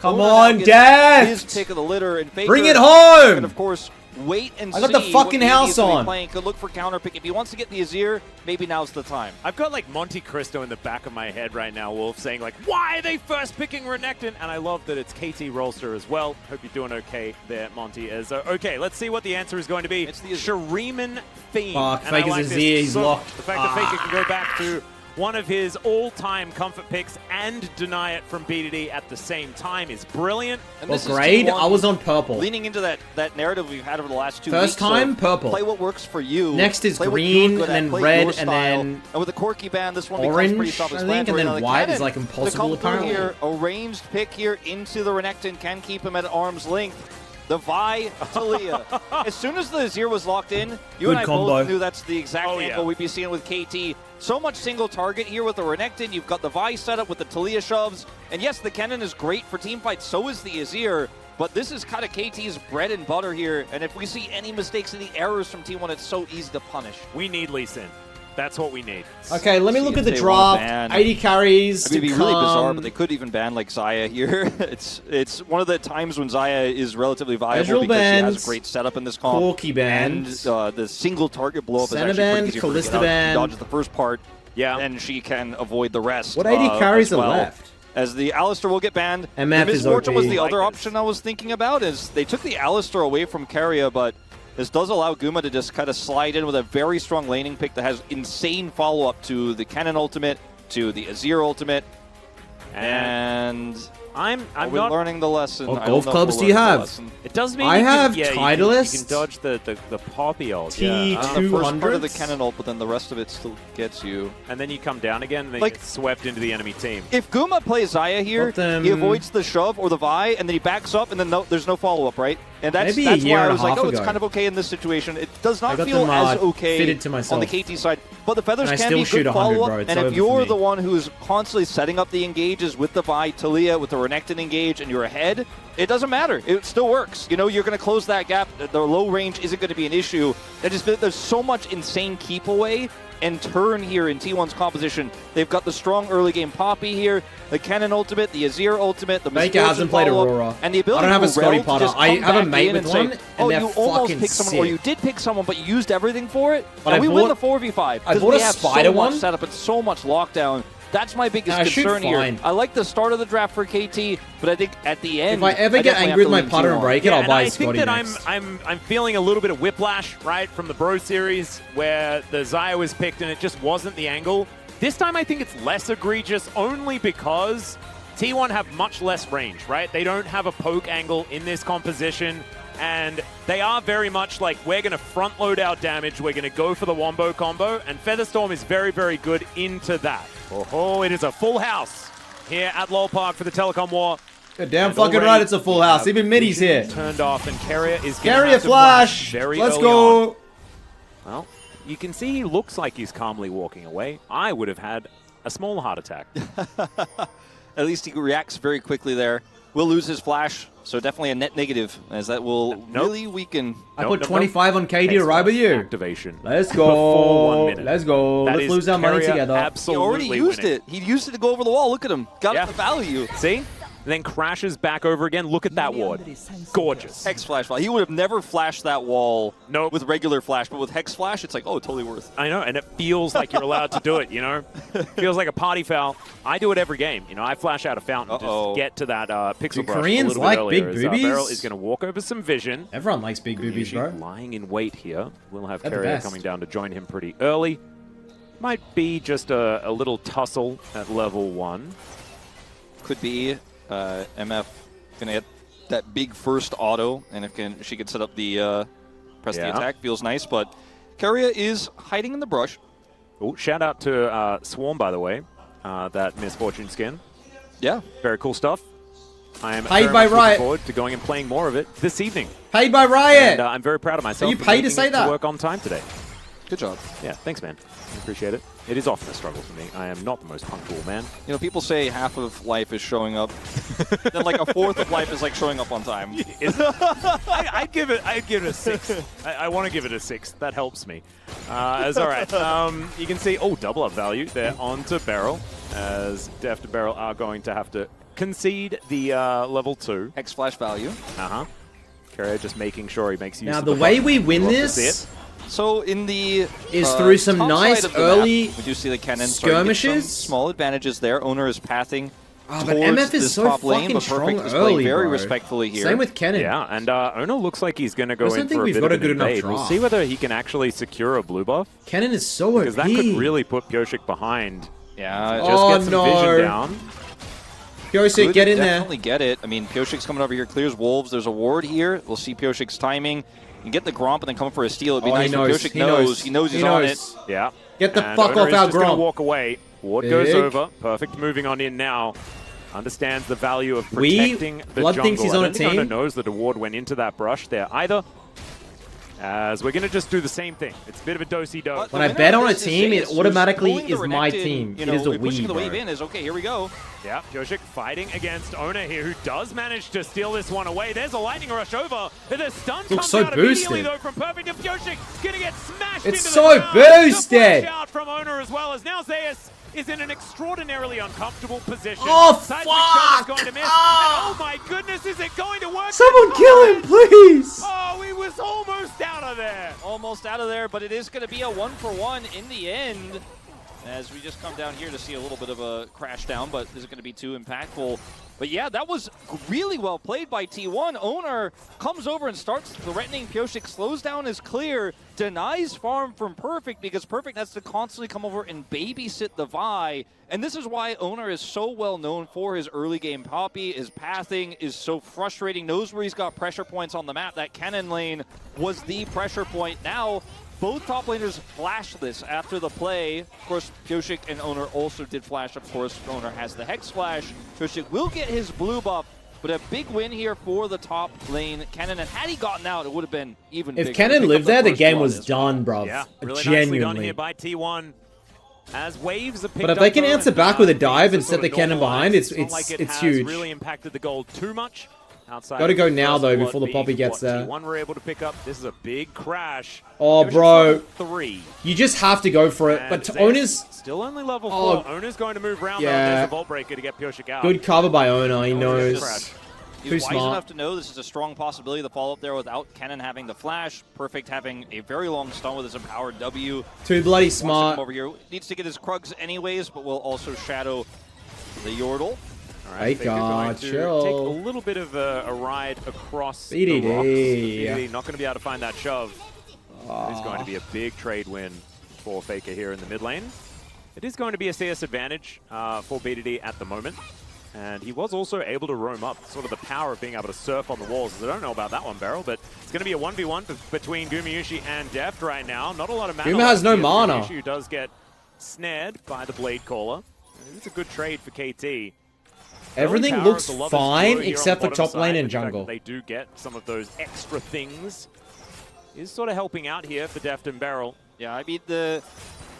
Come on, Dad! His pick of the litter, and Faker, bring it home! and of course, wait and see. I got the fucking house on. Playing. Could look for counter pick. If he wants to get the Azir, maybe now's the time. I've got like Monte Cristo in the back of my head right now, Wolf, saying like, why are they first picking Renekton? And I love that it's KT Rolster as well. Hope you're doing okay there, Monty. Okay, let's see what the answer is going to be. It's the Shuriman Theme. Fuck, And Faker's I like Azir, this he's so locked. The fact that Faker can go back to one of his all-time comfort picks and deny it from BDD at the same time is brilliant. And Well, this grade, is T1 I was on purple. leaning into that narrative we've had over the last 2 First weeks. time, so purple. Play what works for you. Next is play what green, you're good and at, then play red, your and style. then And with the Corki band, this one orange, becomes pretty I think, self-explanatory. and then Now, the white cannon is, like, to impossible, come through apparently. Here, a ranged pick here into the Renekton can keep him at arm's length. The Vi Talia. As soon as the Azir was locked in, you Good and I combo. both knew that's the exact angle yeah. we'd be seeing with KT. So much single target here with the Renekton. You've got the Vi set up with the Talia shoves. And yes, the cannon is great for team fights. So is the Azir. But this is kind of KT's bread and butter here. And if we see any mistakes, any errors from T1, it's so easy to punish. We need Lee Sin. That's what we need. Okay, let me look at the If they wanna draft. ban- 80 carries. It'd be to really bizarre, come. but they could even ban like Xayah here. It's one of the times when Xayah is relatively viable Ezreal because she has bans, a great setup in this comp. Corki bans. And the single target blow up is Senna actually ban, pretty easy for her to get Kalista out. ban. She dodges the first part, Yeah. and she can avoid the rest. What 80 carries as are well. left? As the Alistar will get banned. MF the is Misfortune was OP. the other Like this. option I was thinking about. Is they took the Alistar away from Keria, but this does allow Guma to just kind of slide in with a very strong laning pick that has insane follow-up to the Cannon ultimate, to the Azir ultimate, and I'm we're not. learning the lesson. What I don't golf know if clubs we're do you learning the have? lesson. It does mean I you have can, yeah, Titleist. You can dodge the poppy ult. T2. Yeah. The first part of the 200s? Cannon ult, but then the rest of it still gets you. And then you come down again and then Like- you get swept into the enemy team. If Guma plays Xayah here, Let them- he avoids the shove or the Vi, and then he backs up, and then there's no follow-up, right? And that's Maybe a that's year why I and a was like, half oh, it's ago. kind of okay in this situation. It does I not got feel them, as okay fitted to on myself. the KT side. But the feathers And I can still be shoot good 100, follow-up, bro. It's and over if for you're me. the one who's constantly setting up the engages with the Vi, Talia, with the Renekton engage, and you're ahead, it doesn't matter. It still works. You know, you're going to close that gap. The low range isn't going to be an issue. There's so much insane keep away and turn here in T1's composition. They've got the strong early game Poppy here, the Cannon ultimate, the Azir ultimate, the Baker Misfortune hasn't played follow-up, Aurora. and the ability I don't have a for Scotty Rel to Potter. just I come have a back mate in with and say, one, and oh, they're you almost fucking picked someone, or sick. you did pick someone, but you used everything for it. But And I we win bought- the 4v5 I because bought we a have spider so much one. setup and so much lockdown. That's my biggest I shoot concern here. fine. I like the start of the draft for KT, but I think at the end, If I ever get definitely angry with have my to lean putter and T1. break it, Yeah, I'll and buy I think Scotty that next. I'm feeling a little bit of whiplash, right, from the Bro series where the Xayah was picked and it just wasn't the angle. This time I think it's less egregious only because T1 have much less range, right? They don't have a poke angle in this composition, and they are very much like, we're going to front load our damage, we're going to go for the wombo combo, and Featherstorm is very, very good into that. Oh, it is a full house here at LoL Park for the Telecom War. You're damn And fucking already right, it's a full we house. have Even Middy's here. Turned off, and Keria is going to Carry a have to flash. very Let's early on. go. Well, you can see he looks like he's calmly walking away. I would have had a small heart attack. At least he reacts very quickly there. Will lose his flash, so definitely a net negative, as that will really weaken. I Nope, put nope, 25 on KD to ride with you. Activation. Let's Before go. 1 minute. Let's go. That Let's is lose our money Keria together. He Absolutely already used winning. it. He used it to go over the wall. Look at him. Got Yeah. the value. See? And then crashes back over again. Look at that ward. Gorgeous. Hex flash. He would have never flashed that wall Nope. with regular flash, but with Hex flash, it's like, oh, totally worth. I know, and it feels like you're allowed to do it, you know? Feels like a party foul. I do it every game. You know, I flash out a fountain to get to that pixel Do brush Koreans a little like bit big earlier. boobies? Beryl is going to walk over some vision. Everyone likes big boobies, Usually bro. lying in wait here. We'll have They're the Keria best. coming down to join him pretty early. Might be just a little tussle at level 1. Could be MF gonna get that big first auto, and if she could set up the press the attack, feels nice. But Keria is hiding in the brush. Oh, shout out to Swarm, by the way, that Misfortune skin. Yeah, Very cool stuff. I am Paid very by much Riot. looking forward to going and playing more of it this evening. Paid by Riot. And I'm very proud of myself. Are you for paid to making say it that? work on time today. good job. Yeah, thanks, man. I appreciate it. It is often a struggle for me. I am not the most punctual man. You know, people say half of life is showing up, then like a fourth of life is like showing up on time. I'd give it a 6. I want to give it a 6. That helps me. It's all right. You can see, double up value there onto Beryl, as Deft and Beryl are going to have to concede the level 2. Hex flash value. Keria just making sure he makes use Now of the way we win this So in the is through some top nice side of the early map, we do see the cannon starting to get some skirmishes. small advantages there. Owner is pathing But towards MF this is so top lane, fucking but strong Perfect is playing early, very bro. respectfully here. Same with Kennen. Yeah, and Ono looks like he's going to go I don't in think for a we've bit got of a good an enough invade. We'll draft. see whether he can actually secure a blue buff, Kennen is so OP. because that could really put Pyosik behind. Yeah, Just Oh, get some no. vision down. Pyosik, could get in there. definitely get it. I mean, Pyosik's coming over here, clears Wolves. There's a ward here. We'll see Pyosik's timing. You get the Gromp and then come for a steal. It'd be Oh, nice he if knows. Pyosik He knows. He knows he's on it. Yeah. Get the And fuck Ono off is our just gonna Gromp. walk away. Ward goes Big. over. Perfect moving on in now. Understands the value of We- protecting the Blood jungle. thinks he's on I a don't think Ono team. knows that a ward went into that brush there either. As we're going to just do the same thing. It's a bit of a do-si-do. But When the I winner bet of on a this is team, it Zeus, automatically who's pulling the is my Renekton, team. You It know, is a pushing we, the wave bro. in is okay. Here we go. Yeah, Pyosik fighting against Ona here, who does manage to steal this one away. There's a lightning rush over. The stun comes so out immediately, boosted. though, from Perfect. And Pyosik gonna get smashed It's into so the ground. boosted. The flash out from Ona as well, as now Zeus is in an extraordinarily uncomfortable position. Oh, Seismic fuck! shot is going to miss. And oh my goodness, is it going to work? Someone this kill him, time? please! Oh, he was almost out of there. Almost out of there, but it is going to be a 1-for-1 in the end. As we just come down here to see a little bit of a crash down, but is it going to be too impactful? But yeah, that was really well played by T1. Owner comes over and starts threatening Pyosik, slows down his clear, denies farm from Perfect because Perfect has to constantly come over and babysit the Vi. And this is why Owner is so well known for his early game poppy. His pathing is so frustrating, knows where he's got pressure points on the map. That cannon lane was the pressure point. Now, both top laners flash this after the play. Of course, Pyosik and Owner also did flash. Of course, Owner has the Hex Flash. Pyosik will get his blue buff, but a big win here for the top lane. Cannon, and had he gotten out, it would have been even bigger. If Kennen Pick lived up there, the first game blood was as well. done, bruv. Yeah, really nicely done Genuinely. here by T1. As waves are picked But if they can up, though, answer and, back with a things dive are and sort set the of cannon behind, normalized, it's not like it it's has huge. really impacted the goal too much. Outside Gotta of go the now, first though, blood before the being Poppy gets what there. T1 were able to pick up. This is a big crash. Oh, Pyosik bro. level 3. You just have to go for it. And But Zeus Ona's still only level 4. Oh. Ona's going to move around. Yeah. Though. There's a Vault Breaker to get Pyosik out. good cover by Ona. He Ona's knows. crash. He's Too wise smart. enough to know this is a strong possibility to follow up there without Cannon having the flash. Perfect having a very long stun with his empowered W. Too bloody Wants to come smart. over here. Needs to get his Krugs anyways, but will also shadow the Yordle. All Hey, Faker going God, to chill. take a little bit of a ride across BDD. the rocks. BDD not going to be able to find that shove. It's going to be a big trade win for Faker here in the mid lane. It is going to be a CS advantage for BDD at the moment. And he was also able to roam up, sort of the power of being able to surf on the walls. I don't know about that one, Beryl, but it's going to be a 1v1 between Gumayusi and Deft right now. Not a lot of mana. Guma has no left here. mana. Gumayusi does get snared by the Blade Caller. It's a good trade for KT. Everything Power looks of the Lover's fine Glow here except on for the bottom top lane side. and The fact jungle. that they do get some of those extra things is sort of helping out here for Deft and Beryl. Yeah, I mean, the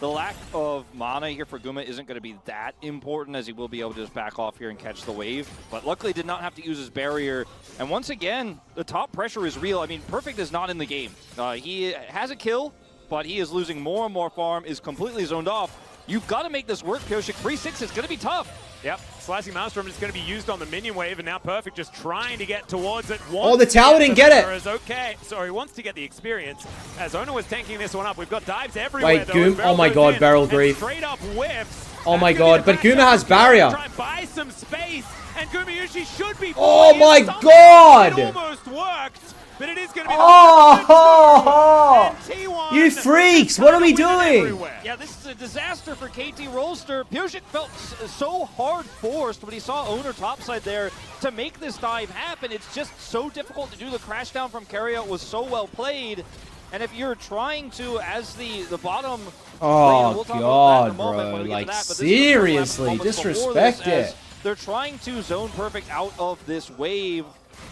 lack of mana here for Guma isn't going to be that important, as he will be able to just back off here and catch the wave. But luckily did not have to use his barrier. And once again, the top pressure is real. I mean, Perfect is not in the game. He has a kill, but he is losing more and more farm, is completely zoned off. You've got to make this work, Pyosik. 3-6 is going to be tough. Yep, Slicing Maelstrom is going to be used on the minion wave, and now Perfect just trying to get towards it. Oh, the tower didn't get it. Is okay. Sorry, wants to get the experience. As Ona was tanking this one up, we've got dives everywhere. Wait, though, Goom- as Beryl oh my goes God, in Beryl and grief. Straight up whiffs. Oh my That's gonna God, be but the Guma back has shot. barrier. Try and buy some space, and Gumayusi should be. Oh falling in my somehow. God. It almost worked, but it is going to be. Oh, And T1 you freaks! What are we is winning doing? everywhere. Yeah, this is a disaster for KT Rolster. Pyosik felt so hard forced when he saw Owner topside there to make this dive happen. It's just so difficult to do. The crash down from Keria was so well played. And if you're trying to, as the bottom Oh, lane, we'll talk about that in a God, moment when bro. we get Like, to that, but this is the first seriously, lap moments before disrespect this, as it. They're trying to zone Perfect out of this wave.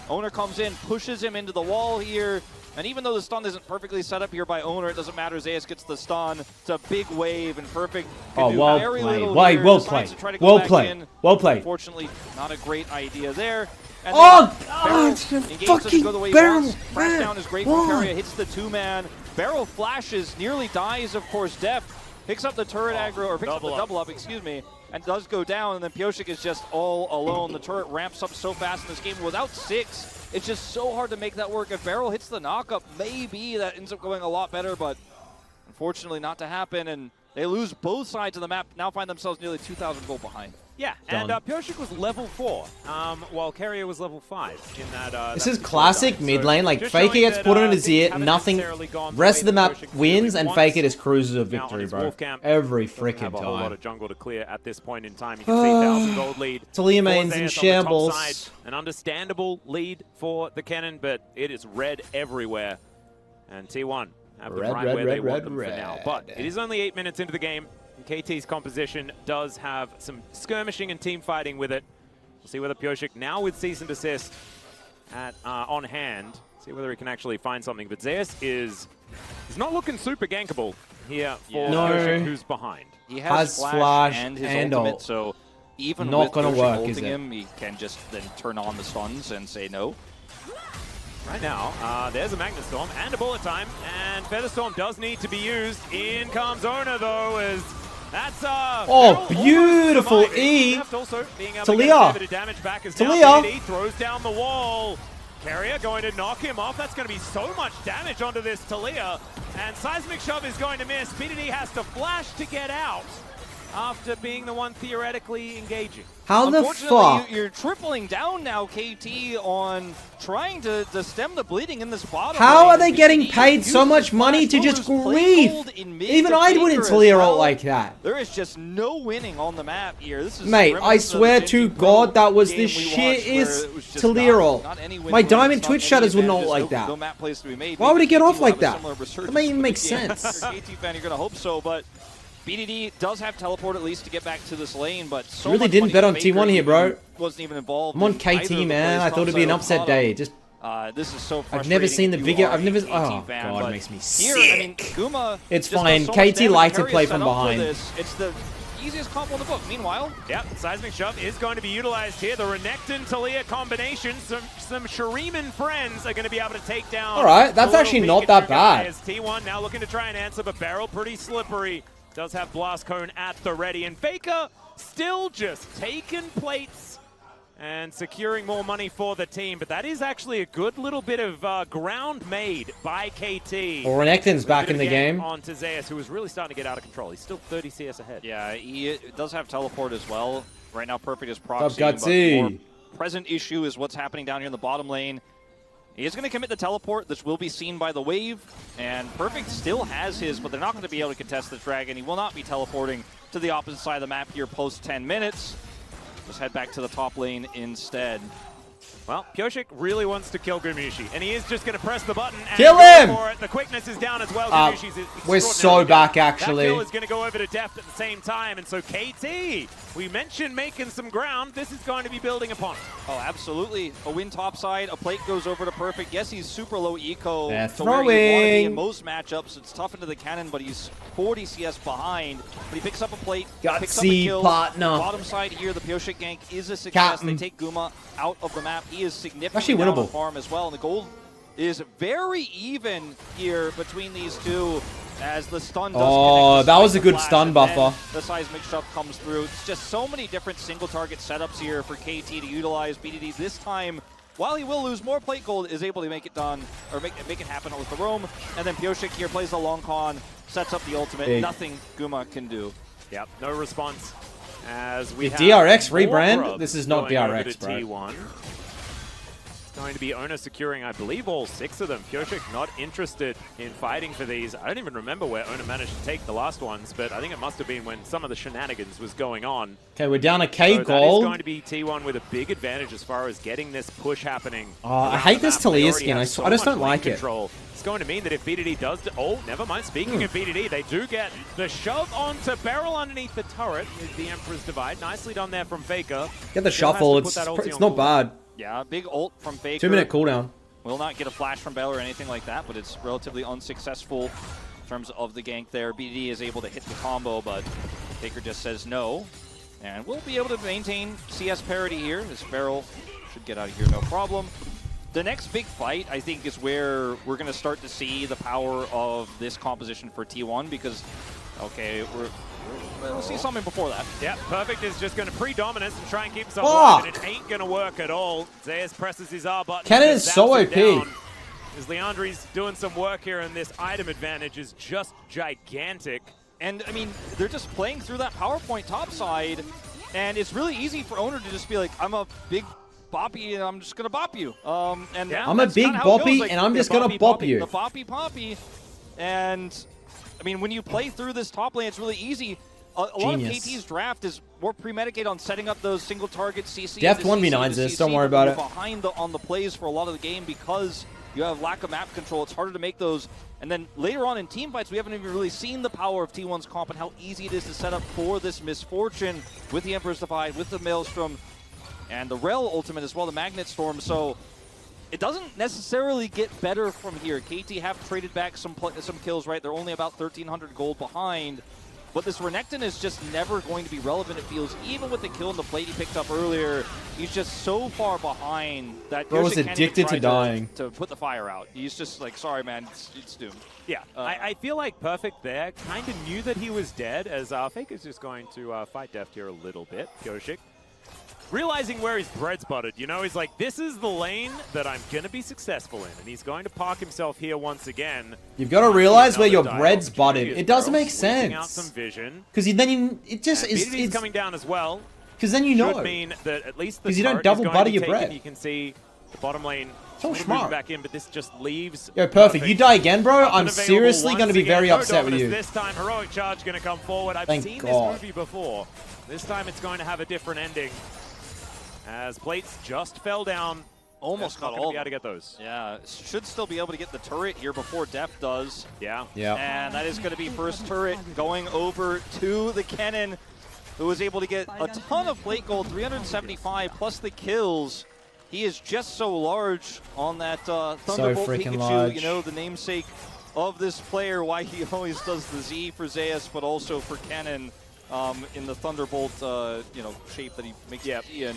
Owner comes in, pushes him into the wall here. And even though the stun isn't perfectly set up here by Owner, it doesn't matter. Zeus gets the stun. It's a big wave, and Perfect can Oh, do well very played. little Why, here. well Decides played. to try to go Well back played. in. Well played. Unfortunately, not a great idea there. And Oh, then oh, Beryl it's a engages, fucking doesn't go the way he Beryl, wants. Crash man. down is great from Why? Keria. Hits the two-man. Beryl flashes, nearly dies, of course. Deft picks up the turret aggro, or picks up the double up, excuse me. and does go down, and then Pyosik is just all alone. The turret ramps up so fast in this game. Without 6, it's just so hard to make that work. If Beryl hits the knockup, maybe that ends up going a lot better, but unfortunately not to happen, and they lose both sides of the map, now find themselves nearly 2,000 gold behind. Yeah, and Pyosik was level 4, while Carrier was level 5 in that. This is classic mid lane. Like, Faker gets put on his ear, nothing. Rest of the map wins, and Faker just cruises a victory, bro. Every freaking have a whole lot time. of jungle to clear at this point in time. You can see 1,000 gold lead. Talia for main's Zeus in on the top shambles. side. An understandable lead for the Cannon, but it is red everywhere. And T1 have them right where they want them for now. But it is only 8 minutes into the game. KT's composition does have some skirmishing and team fighting with it. We'll see whether Pyosik, now with cease and desist on hand, see whether he can actually find something. But Zeus is not looking super gankable here for Pyosik, who's behind. He has flash and his ultimate, so even not with gonna Pyosik work, is ulting it? him, he can just then turn on the stuns and say no. Right now, there's a Magnet Storm and a Bullet Time, and Featherstorm does need to be used. In comes Ona, though, as that's beautiful E. Also being able Talia. to get a bit of damage back as Talia. now BDD throws down the wall. Carrier going to knock him off. That's going to be so much damage onto this Talia, and Seismic Shove is going to miss. BDD has to flash to get out after being the one theoretically engaging. How the fuck? You're tripling down now, KT, on trying to stem the bleeding in this bottom How lane. are they getting BDD paid so much money to just grief? Even I wouldn't Talia ult like that. There is just no winning on the map here. This is Mate, I swear to God, that was the shittest Talia ult. My Diamond Twitch Shadows wouldn't ult like that. Why would it get off like that? That doesn't even make sense. If you're a KT fan, you're going to hope so, but BDD does have teleport at least to get back to this lane, but so Really much didn't money bet on Faker T1 here, bro. Wasn't even involved. I'm on in either KT, of the man. I plays thought it'd be an from upset bottom. day. Just This is so frustrating. I've never seen the if you video. are I've never. a KT Oh fan, God, but it makes me here, sick. I mean, Guma It's just fine. does so much KT damage. likes to Carrier's play set from up for behind. this. It's the easiest combo in the book. Meanwhile, Yep, Seismic Shove is going to be utilized here. The Renekton Talia combination, some Shuriman friends are going to be able to take down. All right, that's the actually little not that Pikachu guy bad. as T1 now looking to try and answer, but Beryl pretty slippery. Does have Blast Cone at the ready, and Faker still just taking plates and securing more money for the team. But that is actually a good little bit of ground made by KT. Well, Renekton's back in the game. On to Zeus, who is really starting to get out of control. He's still 30 CS ahead. yeah, he does have teleport as well. Right now, Perfect is proxying, What's up, but the Gutsy? more present issue is what's happening down here in the bottom lane. He is going to commit the teleport. This will be seen by the wave, and Perfect still has his, but they're not going to be able to contest the dragon. He will not be teleporting to the opposite side of the map here post 10 minutes. Just head back to the top lane instead. Well, Pyosik really wants to kill Gumushi, and he is just going to press the button and Kill go him! for it. The quickness is down as well. Gumushi's We're so extraordinarily back, good. actually. That kill is going to go over to Deft at the same time, and so KT, we mentioned making some ground. This is going to be building upon it. Oh, absolutely. A win topside. A plate goes over to Perfect. Yes, he's super low eco. They're to where you want to be in throwing. most matchups. It's tough into the cannon, but he's 40 CS behind. But he picks up a plate, picks up a Gutsy kill. partner. Bottom side here, the Pyosik gank is a success. Captain. They take Guma out of the map. He is significantly Actually down on winnable. farm as well. And the gold is very even here between these two. As the stun does Oh, connect, that was a the good flash, stun and then buffer. The Seismic Shove comes through. It's just so many different single target setups here for KT to utilize. BDD this time, while he will lose more plate gold, is able to make it done, or make it happen with the roam. And then Pyosik here plays the long con, sets up the ultimate. Big. Nothing Guma can do. Yep, no response. As we The have DRX more rebrand? grubs This is not going over DRX, to bro. T1. It's going to be Ona securing, I believe, all 6 of them. Pyosik not interested in fighting for these. I don't even remember where Ona managed to take the last ones, but I think it must have been when some of the shenanigans was going on. Okay, we're down a K So that is gold. going to be T1 with a big advantage as far as getting this push happening. Oh, I around hate the this map. They Talia already skin. have I so just don't much lane like it. control. It's going to mean that if BDD does... Oh, never mind. Speaking of BDD, they do get the shove onto Beryl underneath the turret with the Emperor's Divide. Nicely done there from Faker. Get the Still has to shuffle. put It's that ulti it's on not cooldown. bad. Yeah, big ult from Faker. 2-minute cooldown. Will not get a flash from Bell or anything like that, but it's relatively unsuccessful in terms of the gank there. BDD is able to hit the combo, but Faker just says no. And we'll be able to maintain CS parity here. This Beryl should get out of here no problem. The next big fight, I think, is where we're going to start to see the power of this composition for T1 because, okay, We'll see something before that. Yeah, Perfect is just going to pre-dominance and try and keep himself alive, and it ain't going to work at all. Zeus presses his R button. Kennen is so OP. As Leandri's doing some work here, and this item advantage is just gigantic. And, I mean, they're just playing through that PowerPoint topside, and it's really easy for Owner to just be like, I'm a big boppy, and I'm just going to bop you. I'm a big boppy, like, and I'm just going to bop you. The boppy poppy. And, I mean, when you play through this top lane, it's really easy. A lot of KT's draft is more premedicated on setting up those single target CC. Deft 1v9s this, don't worry about it. Behind on the plays for a lot of the game because you have lack of map control. It's harder to make those. And then later on in team fights, we haven't even really seen the power of T1's comp and how easy it is to set up for this Misfortune with the Emperor's Divide, with the Maelstrom, and the Rel ultimate as well, the Magnet Storm. So it doesn't necessarily get better from here. KT have traded back some kills, right? They're only about 1,300 gold behind. But this Renekton is just never going to be relevant, it feels. Even with the kill in the plate he picked up earlier, he's just so far behind that Bro was addicted to dying. To put the fire out. He's just like, sorry, man, it's doomed. Yeah, I feel like Perfect there kind of knew that he was dead, as Fake is just going to fight Deft here a little bit. Pyoshik realizing where his bread's buttered, you know, he's like, this is the lane that I'm going to be successful in, and he's going to park himself here once again. You've got to realize where your bread's buttered. It doesn't make sense. Out some vision. Because then it just is. It's coming down as well. Because then you know. Should mean that at least the you don't double butter your bread. You can see the bottom lane. So smart. Back in, but this just leaves. Yo, Perfect. You die again, bro. I'm seriously going to be very upset with you. This time, heroic charge going to come forward. I've seen this movie before. This time, it's going to have a different ending. As plates just fell down. Almost got all. Be able to get those. Yeah, should still be able to get the turret here before Deft does. Yeah. And that is going to be first turret going over to the Kennen, who was able to get a ton of plate gold, 375 plus the kills. He is just so large on that Thunderbolt Pikachu, large. You know, the namesake of this player, why he always does the Z for Zeus, but also for Kennen. In the Thunderbolt, you know, shape that he makes it in.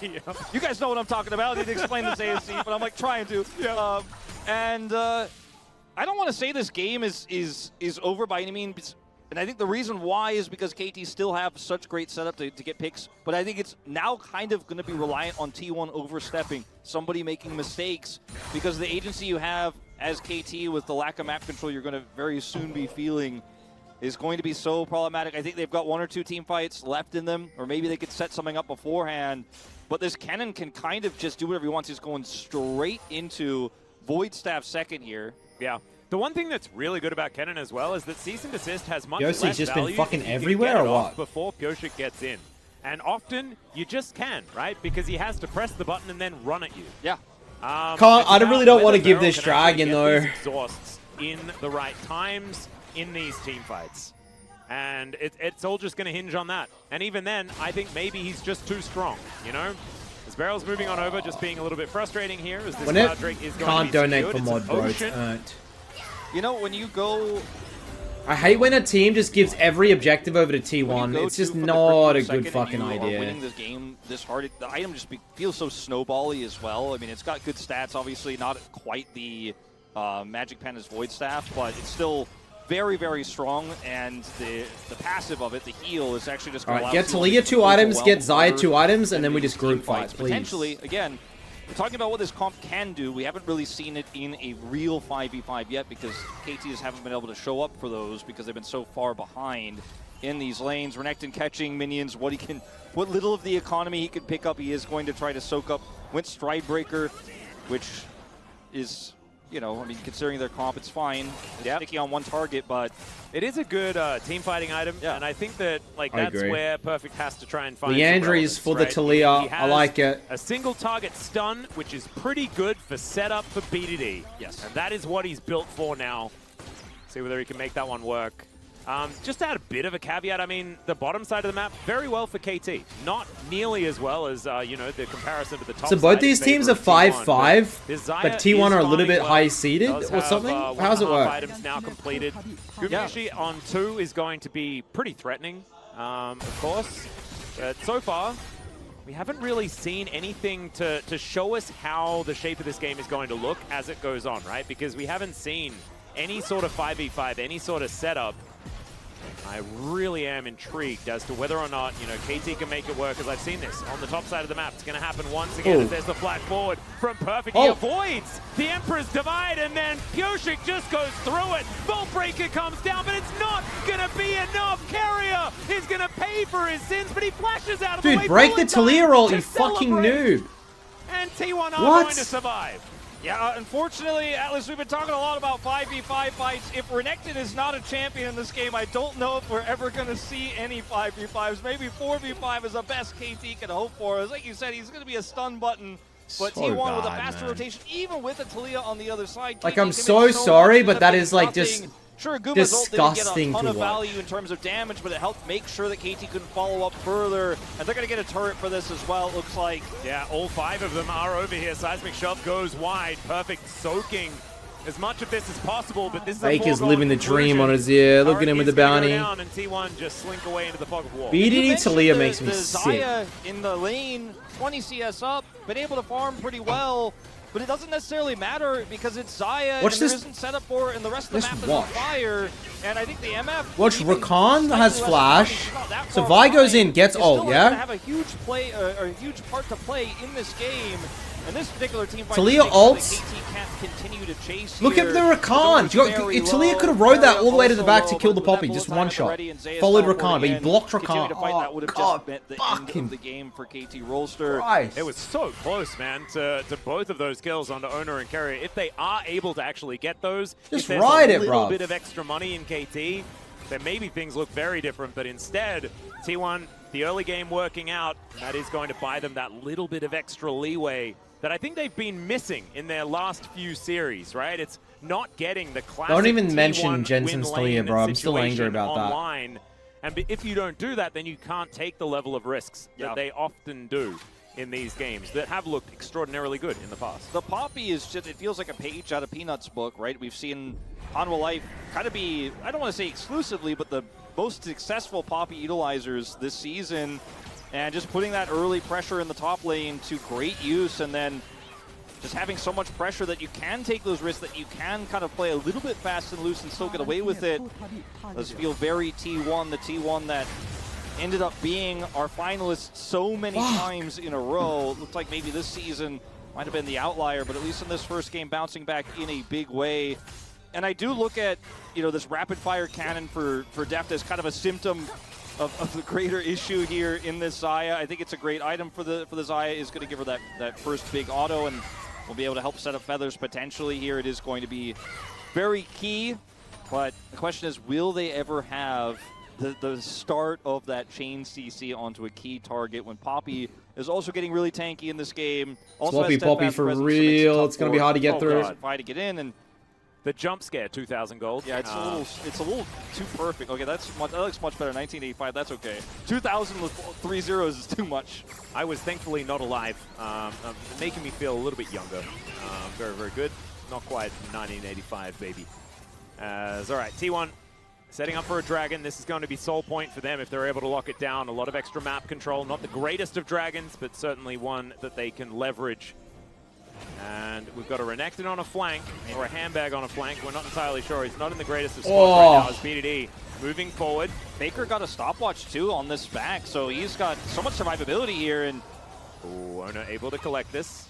You guys know what I'm talking about. I need to explain this ASC, but I'm like trying to. I don't want to say this game is over by any means, and I think the reason why is because KT still have such great setup to get picks, but I think it's now kind of going to be reliant on T1 overstepping, somebody making mistakes, because the agency you have as KT with the lack of map control you're going to very soon be feeling is going to be so problematic. I think they've got 1 or 2 team fights left in them, or maybe they could set something up beforehand. But this Kennen can kind of just do whatever he wants. He's going straight into Void Staff second here. Yeah. The one thing that's really good about Kennen as well is that Cease and Desist has much less Yossi's just been value fucking if you everywhere get it or off what? Before Pyoshik gets in. And often, you just can, right? Because he has to press the button and then run at you. Yeah. I really don't want to give this dragon, though. Exhausts in the right times in these team fights. And it's all just going to hinge on that. And even then, I think maybe he's just too strong, you know? As Barrel's moving on over, just being a little bit frustrating here as this Cloud Drake is going can't to be donate secured. for mod, bro. It's earned. You know, when you go... I hate when a team just gives every objective over to T1. It's just not a good fucking idea. Winning this game this hard, the item just feels so snowbally as well. I mean, it's got good stats, obviously not quite the Magic Panda's Void Staff, but it's still very, very strong, and the passive of it, the heal, is actually just going to allow... Get Talia 2 items, get Xayah 2 items, and then we just group fight, please. Potentially, again, we're talking about what this comp can do. We haven't really seen it in a real 5v5 yet because KTs haven't been able to show up for those because they've been so far behind in these lanes. Renekton catching minions, what little of the economy he can pick up, he is going to try to soak up. Went Stridebreaker, which is... You know, I mean, considering their comp, it's fine. It's sticky on one target, but it is a good team fighting item, and I think that that's where Perfect has to try and find. Leandri's for the Talia. I like it. A single target stun, which is pretty good for setup for BDD. Yes, and that is what he's built for now. See whether he can make that one work. Just to add a bit of a caveat, I mean, the bottom side of the map, very well for KT. Not nearly as well as, you know, the comparison to the top side. So both these teams are 5-5, but T1 are a little bit high-seeded or something? How does it work? Items now completed. Gumayusi on 2 is going to be pretty threatening, of course. But so far, we haven't really seen anything to show us how the shape of this game is going to look as it goes on, right? Because we haven't seen any sort of 5v5, any sort of setup. I really am intrigued as to whether or not, you know, KT can make it work, as I've seen this on the top side of the map. It's going to happen once again as there's the flash forward from Perfect. He avoids the Emperor's Divide, and then Pyosik just goes through it. Vault Breaker comes down, but it's not going to be enough. Carrier is going to pay for his sins, but he flashes out of the way. Dude, break the Talia roll, you fucking noob. And T1 are going to survive. Yeah, unfortunately, Atlas, we've been talking a lot about 5v5 fights. If Renekton is not a champion in this game, I don't know if we're ever going to see any 5v5s. Maybe 4v5 is the best KT can hope for. As like you said, he's going to be a stun button. But So T1 with a bad, faster man. rotation, even with a Talia on the other side. Like, KT I'm can so make sorry, much but that of is, like, nothing. just Sure, Guma's ult didn't disgusting get a ton to of watch. value in terms of damage, but it helped make sure that KT couldn't follow up further. And they're going to get a turret for this as well, it looks like. Yeah, all 5 of them are over here. Seismic Shove goes wide. Perfect soaking as much of this as possible, but this is Baker's a living the dream on his ear. Look at him with the bounty. Down, and T1 just slink away into the fog of war. BDD Talia makes me the sick. Xayah in the lane, 20 CS up, been able to farm pretty well. But it doesn't necessarily matter because it's Xayah Watch and this. there isn't set up for it, and the rest of the Just map is on watch. fire. And I think the MF. Watch, even Rakan slightly has less flash. he's not that So far Vi goes behind. in, gets He's ult, still yeah? gonna have a huge play, or a huge part to play in this game. And this particular team fight Talia is making ults. sure that KT can't continue to chase Look here. at the Rakan. If Talia could have rode that all the way to the back to kill the Poppy, just one shot. Followed Rakan, but he blocked Rakan. Oh, God, fucking the game for KT Rolster. Christ. It was so close, man, to both of those kills onto Owner and Carrier. If they are able to actually get those, Just if there's ride a it, little bruv. bit of extra money in KT, then maybe things look very different. But instead, T1, the early game working out, that is going to buy them that little bit of extra leeway that I think they've been missing in their last few series, right? It's not getting the classic Don't even T1 mention Jensen's win Talia, lane bro. I'm still angry situation about that. online. And if you don't do that, then you can't take the level of risks that they often do in these games that have looked extraordinarily good in the past. The Poppy is just, it feels like a page out of Peanuts book, right? We've seen Hanwha Life kind of be, I don't want to say exclusively, but the most successful Poppy utilizers this season. And just putting that early pressure in the top lane to great use, and then just having so much pressure that you can take those risks, that you can kind of play a little bit fast and loose and still get away with it. Does feel very T1, the T1 that ended up being our finalists so many times in a row. It looked like maybe this season might have been the outlier, but at least in this first game, bouncing back in a big way. And I do look at, you know, this rapid fire cannon for Deft as kind of a symptom of the greater issue here in this Xayah. I think it's a great item for the Xayah. Is going to give her that first big auto, and will be able to help set up Feathers potentially here. It is going to be very key, but the question is, will they ever have the start of that chain CC onto a key target when Poppy is also getting really tanky in this game? Also Sloppy has Poppy steadfast for presence, so it makes it real. tough It's going to be for- hard to get through. God, Try to get in, and The jump scare, 2,000 gold. yeah, it's a little too perfect. Okay, that looks much better. 1985, that's okay. 2,000 with 3 zeros is too much. I was thankfully not alive, making me feel a little bit younger. Very, very good. Not quite 1985, baby. All right, T1 setting up for a dragon. This is going to be soul point for them if they're able to lock it down. A lot of extra map control. Not the greatest of dragons, but certainly one that they can leverage. And we've got a Renekton on a flank, or a handbag on a flank. We're not entirely sure. He's not in the greatest of spots right now as BDD moving forward. Baker got a stopwatch too on this back, so he's got so much survivability here. And Ooh, Owner able to collect this.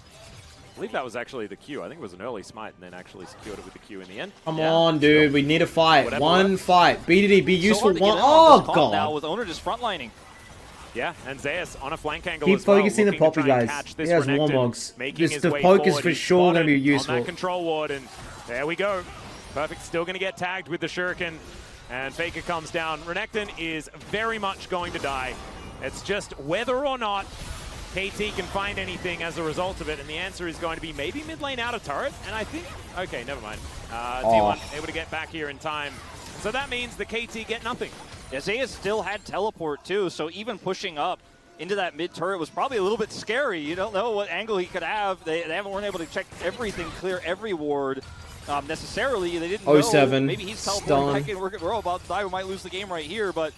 I believe that was actually the Q. I think it was an early smite and then actually secured it with the Q in the end. Come on, dude. We need a fight. Whatever One works. fight. BDD, be so useful. hard to get One. in on this Oh, comp now God. with Owner just frontlining. Yeah, and Zeus on a flank angle Keep as well, focusing the looking to Poppy, try and guys. catch this He has Renekton, Warmogs. making his The way poke is forward. for He's sure going to be spotted useful. on that control ward, and there we go. Perfect still going to get tagged with the Shuriken, and Faker comes down. Renekton is very much going to die. It's just whether or not KT can find anything as a result of it, and the answer is going to be maybe mid lane out of turret, and I think, okay, never mind. T1 able to get back here in time. So that means the KT get nothing. Isaiah still had teleport too, so even pushing up into that mid turret was probably a little bit scary. You don't know what angle he could have. They weren't able to check everything, clear every ward necessarily. They didn't know. 07, Maybe he's teleporting stun. back in. We're about to die. We might lose the game right here, but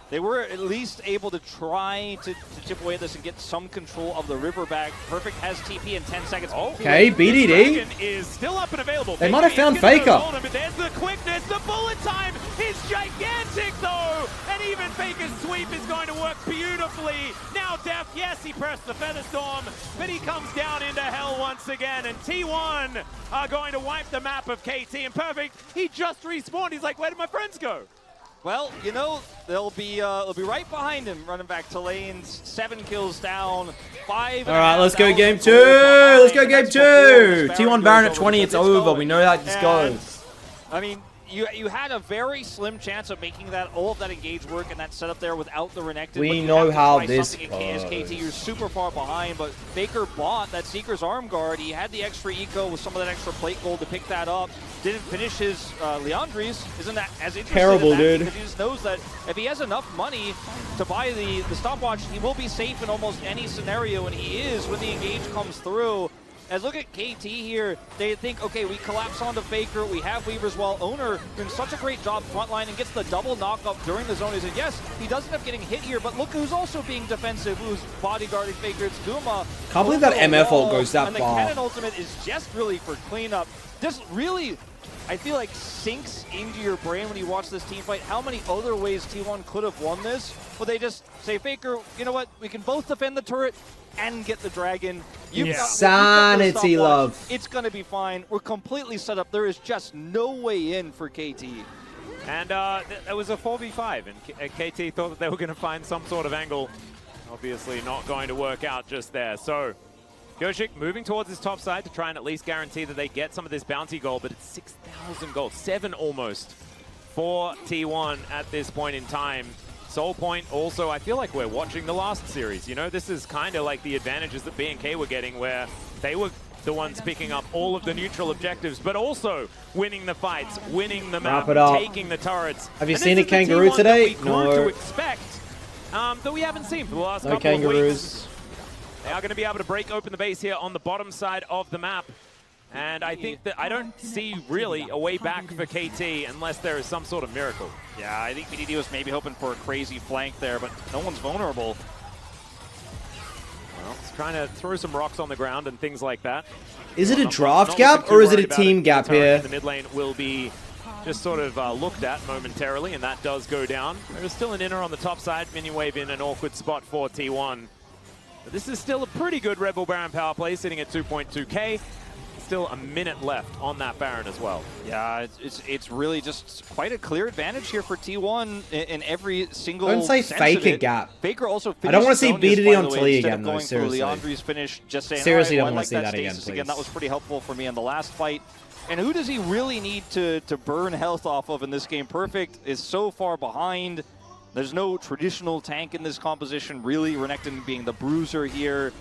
They were at least able to try to chip away at this and get some control of the river back. Perfect has TP in 10 seconds. Okay, BDD is still up and available. They might have found Faker. But there's the quickness, the bullet time is gigantic though, and even Faker's sweep is going to work beautifully. Now Def, yes, he pressed the Feather Storm, but he comes down into hell once again, and T1 are going to wipe the map of KT. And Perfect, he just respawned. He's like, where did my friends go? Well, you know, they'll be right behind him, running back to lanes. 7 kills down, 5. All right, let's go game 2. Let's go game 2. T1 Baron at 20. It's over. We know how this goes. I mean, you had a very slim chance of making all of that engage work and that setup there without the Renekton. We know how this goes. As KT, you're super far behind, but Faker bought that Seeker's arm guard. He had the extra eco with some of that extra plate gold to pick that up. Didn't finish his Leandri's. Isn't that as interesting? Terrible, as that, dude. because he just knows that if he has enough money to buy the stopwatch, he will be safe in almost any scenario, and he is when the engage comes through. As look at KT here, they think, okay, we collapse onto Faker, we have Weavers, while Owner doing such a great job frontline and gets the double knock-up during the zone. He said, yes, he does end up getting hit here, but look who's also being defensive, who's bodyguarding Faker. It's Guma. Can't believe that MF ult goes that and far. And the Cannon ultimate is just really for cleanup. This really, I feel like, sinks into your brain when you watch this team fight how many other ways T1 could have won this, but they just say, Faker, you know what, we can both defend the turret and get the dragon. Sanity, love. It's going to be fine. We're completely set up. There is just no way in for KT. And it was a 4v5, and KT thought that they were going to find some sort of angle. Obviously not going to work out just there. So Yoshik moving towards his top side to try and at least guarantee that they get some of this bounty gold, but it's 6,000 gold, 7 almost for T1 at this point in time. Soul Point also, I feel like we're watching the last series. You know, this is kind of like the advantages that B&K were getting, where they were the ones picking up all of the neutral objectives, but also winning the fights, winning the map, taking the turrets. Have you seen a kangaroo today? No. To expect, that we haven't seen for the last couple of weeks. They are going to be able to break open the base here on the bottom side of the map. And I think that I don't see really a way back for KT unless there is some sort of miracle. Yeah, I think BDD was maybe hoping for a crazy flank there, but no one's vulnerable. Well, it's trying to throw some rocks on the ground and things like that. Is it a draft gap or is it a team gap here? The mid lane will be just sort of looked at momentarily, and that does go down. There is still an inner on the top side. Minion Wave in an awkward spot for T1. But this is still a pretty good Rebel Baron power play, sitting at 2.2k. Still a minute left on that Baron as well. Yeah, it's really just quite a clear advantage here for T1 in every single Don't say fake a gap. Faker also I don't want to see BDD on Tlee again, though, seriously. Leandri's finish, just saying, seriously, right, don't want to see like that again, please. Again, that was pretty helpful for me in the last fight. And who does he really need to burn health off of in this game? Perfect is so far behind. There's no traditional tank in this composition, really. Renekton being the bruiser here.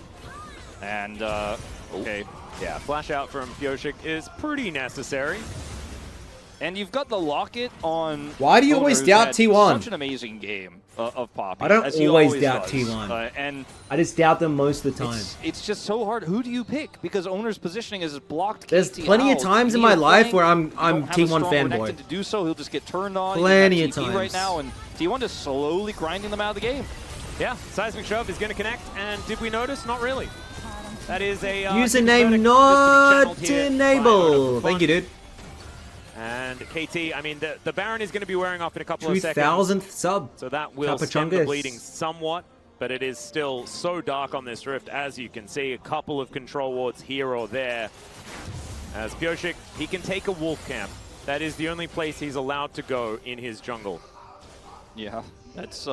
And, okay. Yeah, flash out from Yoshik is pretty necessary. And you've got the locket on... Why do you always doubt T1? Such an amazing game of Poppy. I don't always doubt T1. And I just doubt them most of the time. It's just so hard. Who do you pick? Because Owner's positioning is blocked. There's plenty of times in my life where I'm T1 fanboy. To do so, he'll just get turned on. Plenty of times. Right now, and T1 is slowly grinding them out of the game. Yeah, Seismic Shove is going to connect, and did we notice? Not really. That is a username not enabled. Thank you, dude. And KT, I mean, the Baron is going to be wearing off in a couple of seconds. 2,000th sub. So that will stem the bleeding somewhat, but it is still so dark on this rift, as you can see. A couple of control wards here or there. As Pyoshik, he can take a wolf camp. That is the only place he's allowed to go in his jungle. Yeah, that's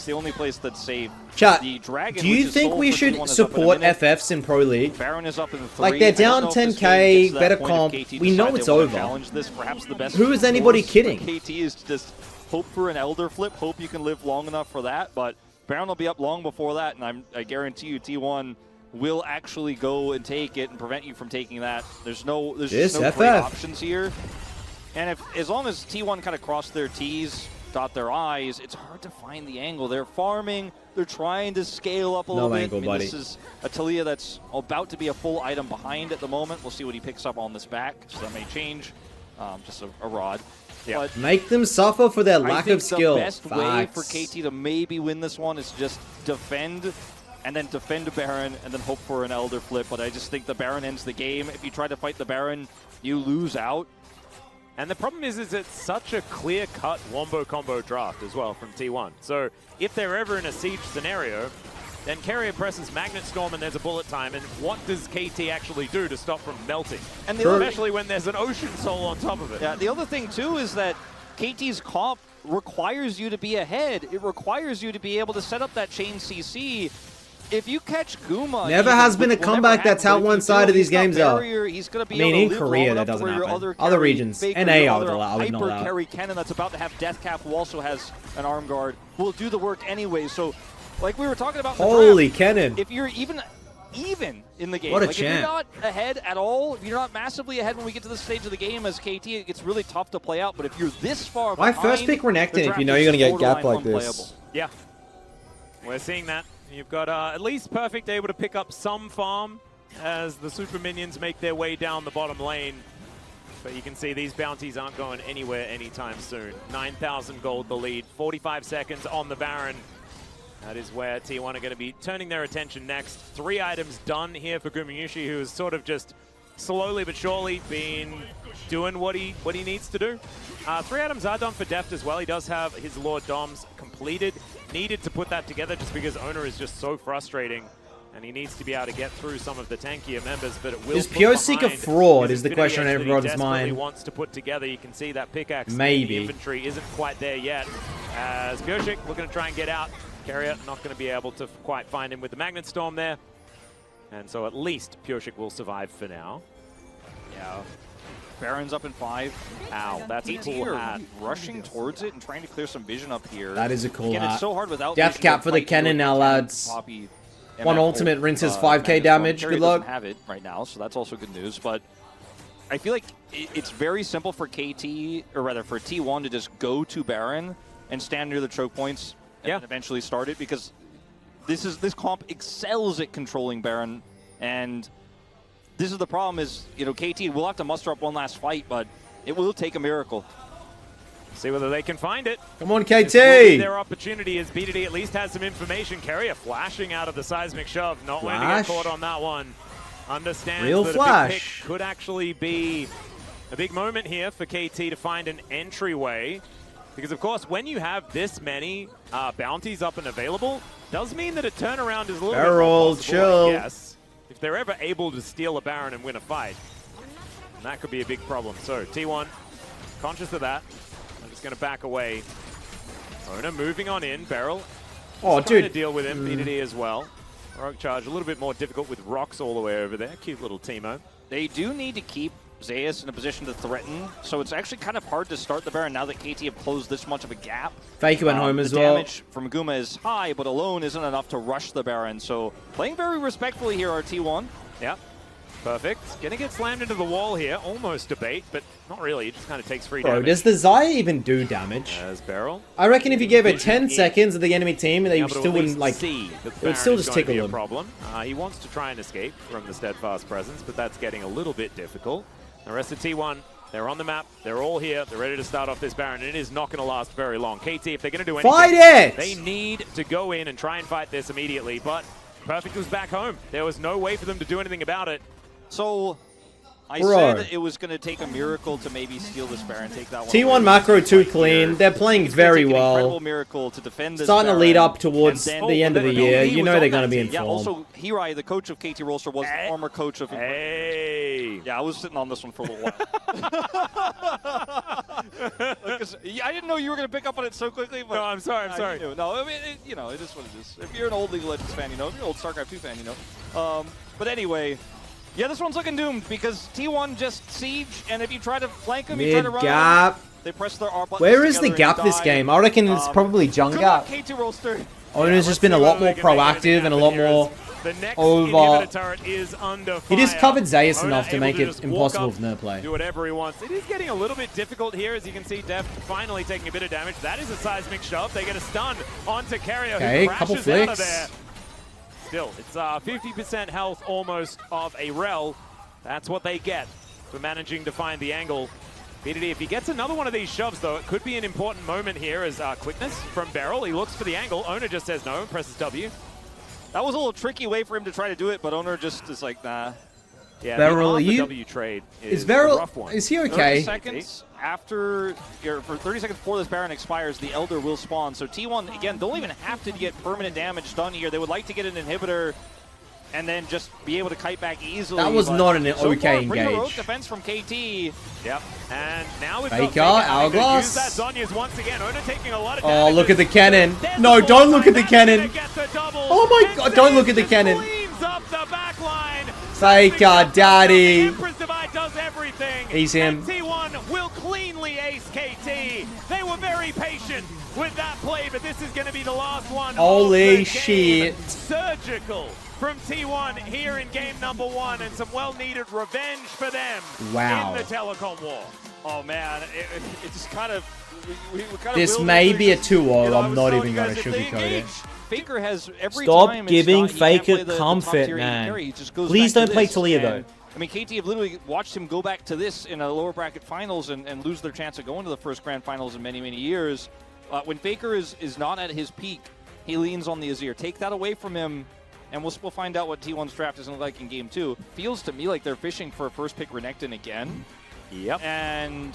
the only place that's safe. Chat, the Dragon, do you think we should support FFs in Pro League? Baron is up in 3. Like, they're down 10k, better comp. We know it's over. This, perhaps the best who is anybody kidding? KT is to just hope for an Elder flip, hope you can live long enough for that, but Baron will be up long before that, and I guarantee you T1 will actually go and take it and prevent you from taking that. There's just no great options here. And as long as T1 kind of cross their T's, dot their I's, it's hard to find the angle. They're farming. They're trying to scale up a little bit. Angle, buddy. This is a Taliyah that's about to be a full item behind at the moment. We'll see what he picks up on this back, so that may change. Just a rod. Yeah. But Make them suffer for their I lack think of skill. the best way Facts. for KT to maybe win this one is just defend, and then defend a Baron, and then hope for an Elder flip. But I just think the Baron ends the game. If you try to fight the Baron, you lose out. And the problem is it's such a clear-cut wombo combo draft as well from T1. So if they're ever in a siege scenario, then Carrier presses Magnet Storm and there's a bullet time. And what does KT actually do to stop from melting? And especially when there's an Ocean Soul on top of it. Yeah, the other thing too is that KT's comp requires you to be ahead. It requires you to be able to set up that chain CC. If you catch Guma, Never has been a comeback that's out one side of these games, though. He's going to be I mean, able in to live Korea, long that enough doesn't to where your happen. other Other carry, regions, Faker, NA, your I would other allow, I would not hyper allow. carry cannon that's about to have Death Cap, who also has an arm guard, will do the work anyway. So, like we were talking about in the Holy draft, cannon. if you're even in the game, What a like if you're champ. not ahead at all, if you're not massively ahead when we get to this stage of the game as KT, it gets really tough to play out. But if you're this far Why behind, first pick the Renekton if draft you know is you're going to get borderline gapped like unplayable. this? Yeah, we're seeing that. You've got at least Perfect able to pick up some farm as the super minions make their way down the bottom lane. But you can see these bounties aren't going anywhere anytime soon. 9,000 gold the lead, 45 seconds on the Baron. That is where T1 are going to be turning their attention next. 3 items done here for Gumayushi, who is sort of just slowly but surely been doing what he needs to do. 3 items are done for Deft as well. He does have his Lord Doms completed. Needed to put that together just because Owner is just so frustrating. And he needs to be able to get through some of the tankier members, but it will Is put Pyosik a behind fraud his is the Infinity question on Edge that he everyone's desperately mind. wants to put together. You can see that pickaxe Maybe. in the inventory isn't quite there yet. As Pyosik looking to try and get out. Carrier not going to be able to quite find him with the Magnet Storm there. And so at least Pyosik will survive for now. Yeah. Baron's up in 5. Ow, that's a KT cool are hat. rushing towards it and trying to clear some vision up here. That is a cool Again, hat. it's so hard without Death vision cap to for the fight cannon through it. now, lads. Poppy, One MF, ultimate rinses 5k Magnet Storm. damage. Carrier Good luck. doesn't have it right now, so that's also good news. But I feel like it's very simple for KT, or rather for T1 to just go to Baron and stand near the choke points and then eventually start it, because this comp excels at controlling Baron, and this is the problem is, you know, KT will have to muster up one last fight, but it will take a miracle. See whether they can find it. Come on, This KT. will be their opportunity as BDD at least has some information. Carrier flashing out of the seismic shove. Not going to get Flash. caught on that one. Understands Real that a flash. big pick could actually be a big moment here for KT to find an entryway. Because, of course, when you have this many bounties up and available, does mean that a turnaround is a little bit Barrel, more possible, chill. I guess, if they're ever able to steal a Baron and win a fight. And that could be a big problem. So, T1, conscious of that. I'm just going to back away. Owner moving on in. Beryl. Oh, Trying to dude. deal with him. BDD as well. Rogue Charge a little bit more difficult with rocks all the way over there. Cute little Teemo. They do need to keep Zeus in a position to threaten, so it's actually kind of hard to start the Baron now that KT have closed this much of a gap. Faker went home as the well. damage from Guma is high, but alone isn't enough to rush the Baron, so playing very respectfully here are T1. Yeah. Perfect. Gonna get slammed into the wall here. Almost a bait, but not really. It just kind of takes free Bro, damage. does the Xayah even do damage? As Beryl. I reckon if you gave it Vision 10 in. seconds of the enemy team, they Able to still at wouldn't, least like, see that the it would Baron still is just going to be tickle a him. problem. He wants to try and escape from the steadfast presence, but that's getting a little bit difficult. The rest of T1, they're on the map. They're all here. They're ready to start off this Baron, and it is not going to last very long. KT, if they're going to do anything, Fight it! they need to go in and try and fight this immediately, but Perfect was back home. There was no way for them to do anything about it. So I Bro. said it was going to take a miracle to maybe steal this Baron, take that one T1 away. macro too Right clean. here. They're playing It's gonna very take an incredible well. miracle to defend this Starting to Baron, lead up towards and then- the end of the year. He You was know on they're that going to be in team. Yeah, form. also Hirai, the coach of KT Rolster, was the former coach of... Hey! Yeah, I was sitting on this one for a little while. 'Cause I didn't know you were going to pick up on it so quickly. But No, I'm sorry, I'm sorry. you knew. No, I mean, you know, it is what it is. If you're an old League of Legends fan, you know. If you're an old StarCraft 2 fan, you know. But anyway, yeah, this one's looking doomed because T1 just siege, and if you try to flank them, you try to run Mid-gap. them, they press their R buttons Where is the together gap and you this die. game? I reckon it's probably Jung Good gap. luck, KT Rolster. Owner's just been a lot more proactive and a lot more The next over. inhibitor turret is under He just fire. covered Zeus Owner enough to able make it just walk impossible up, for no play. do whatever he wants. It is getting a little bit difficult here, as you can see. Deft finally taking a bit of damage. That is a seismic shove. They get a stun onto Carrier, Okay, who couple crashes out of flicks. there. Still, it's 50% health almost of a Rel. That's what they get for managing to find the angle. BDD, if he gets another one of these shoves, though, it could be an important moment here as quickness from Beryl. He looks for the angle. Owner just says no, presses W. That was a little tricky way for him to try to do it, but Owner just is like, nah. Yeah, Beryl, the W trade is Beryl, a rough one. is he okay? 30 seconds after, or for 30 seconds before this Baron expires, the Elder will spawn. So T1, again, don't even have to get permanent damage done here. They would like to get an inhibitor and then just be able to kite back easily. That was not an okay Pretty heroic engage. defense from KT. Yep. And now we've Faker, got Hourglass. use that Zhonya's once again. Owner taking a lot of Oh, damage. look at the cannon. There's No, the don't look at the that's cannon. gonna get the double. Oh my And god, don't look at the Sage cannon. cleans up the back line. Faker, daddy. Empress Divide does everything. He's him. And T1 will cleanly ace KT. They were very patient with that play, but this is going to be the last one. Holy of the shit. game. Surgical from T1 here in game number 1, and some well-needed revenge for them Wow. in the Telecom War. Oh man, it just kind of. We kind This of may be a 2-0. You know, I I'm was not telling even you going guys, to if they sugarcoat it. engage, Faker has every Stop time giving it's not, he can't Faker play the comfort, top tier AD man. carry. He just goes Please back to don't play this, Talia, and, though. I mean, KT have literally watched him go back to this in a lower bracket finals and lose their chance of going to the first grand finals in many, many years. When Faker is not at his peak, he leans on the Azir. Take that away from him, and we'll find out what T1's draft is going to look like in game 2. Feels to me like they're fishing for a first pick Renekton again. Yep. And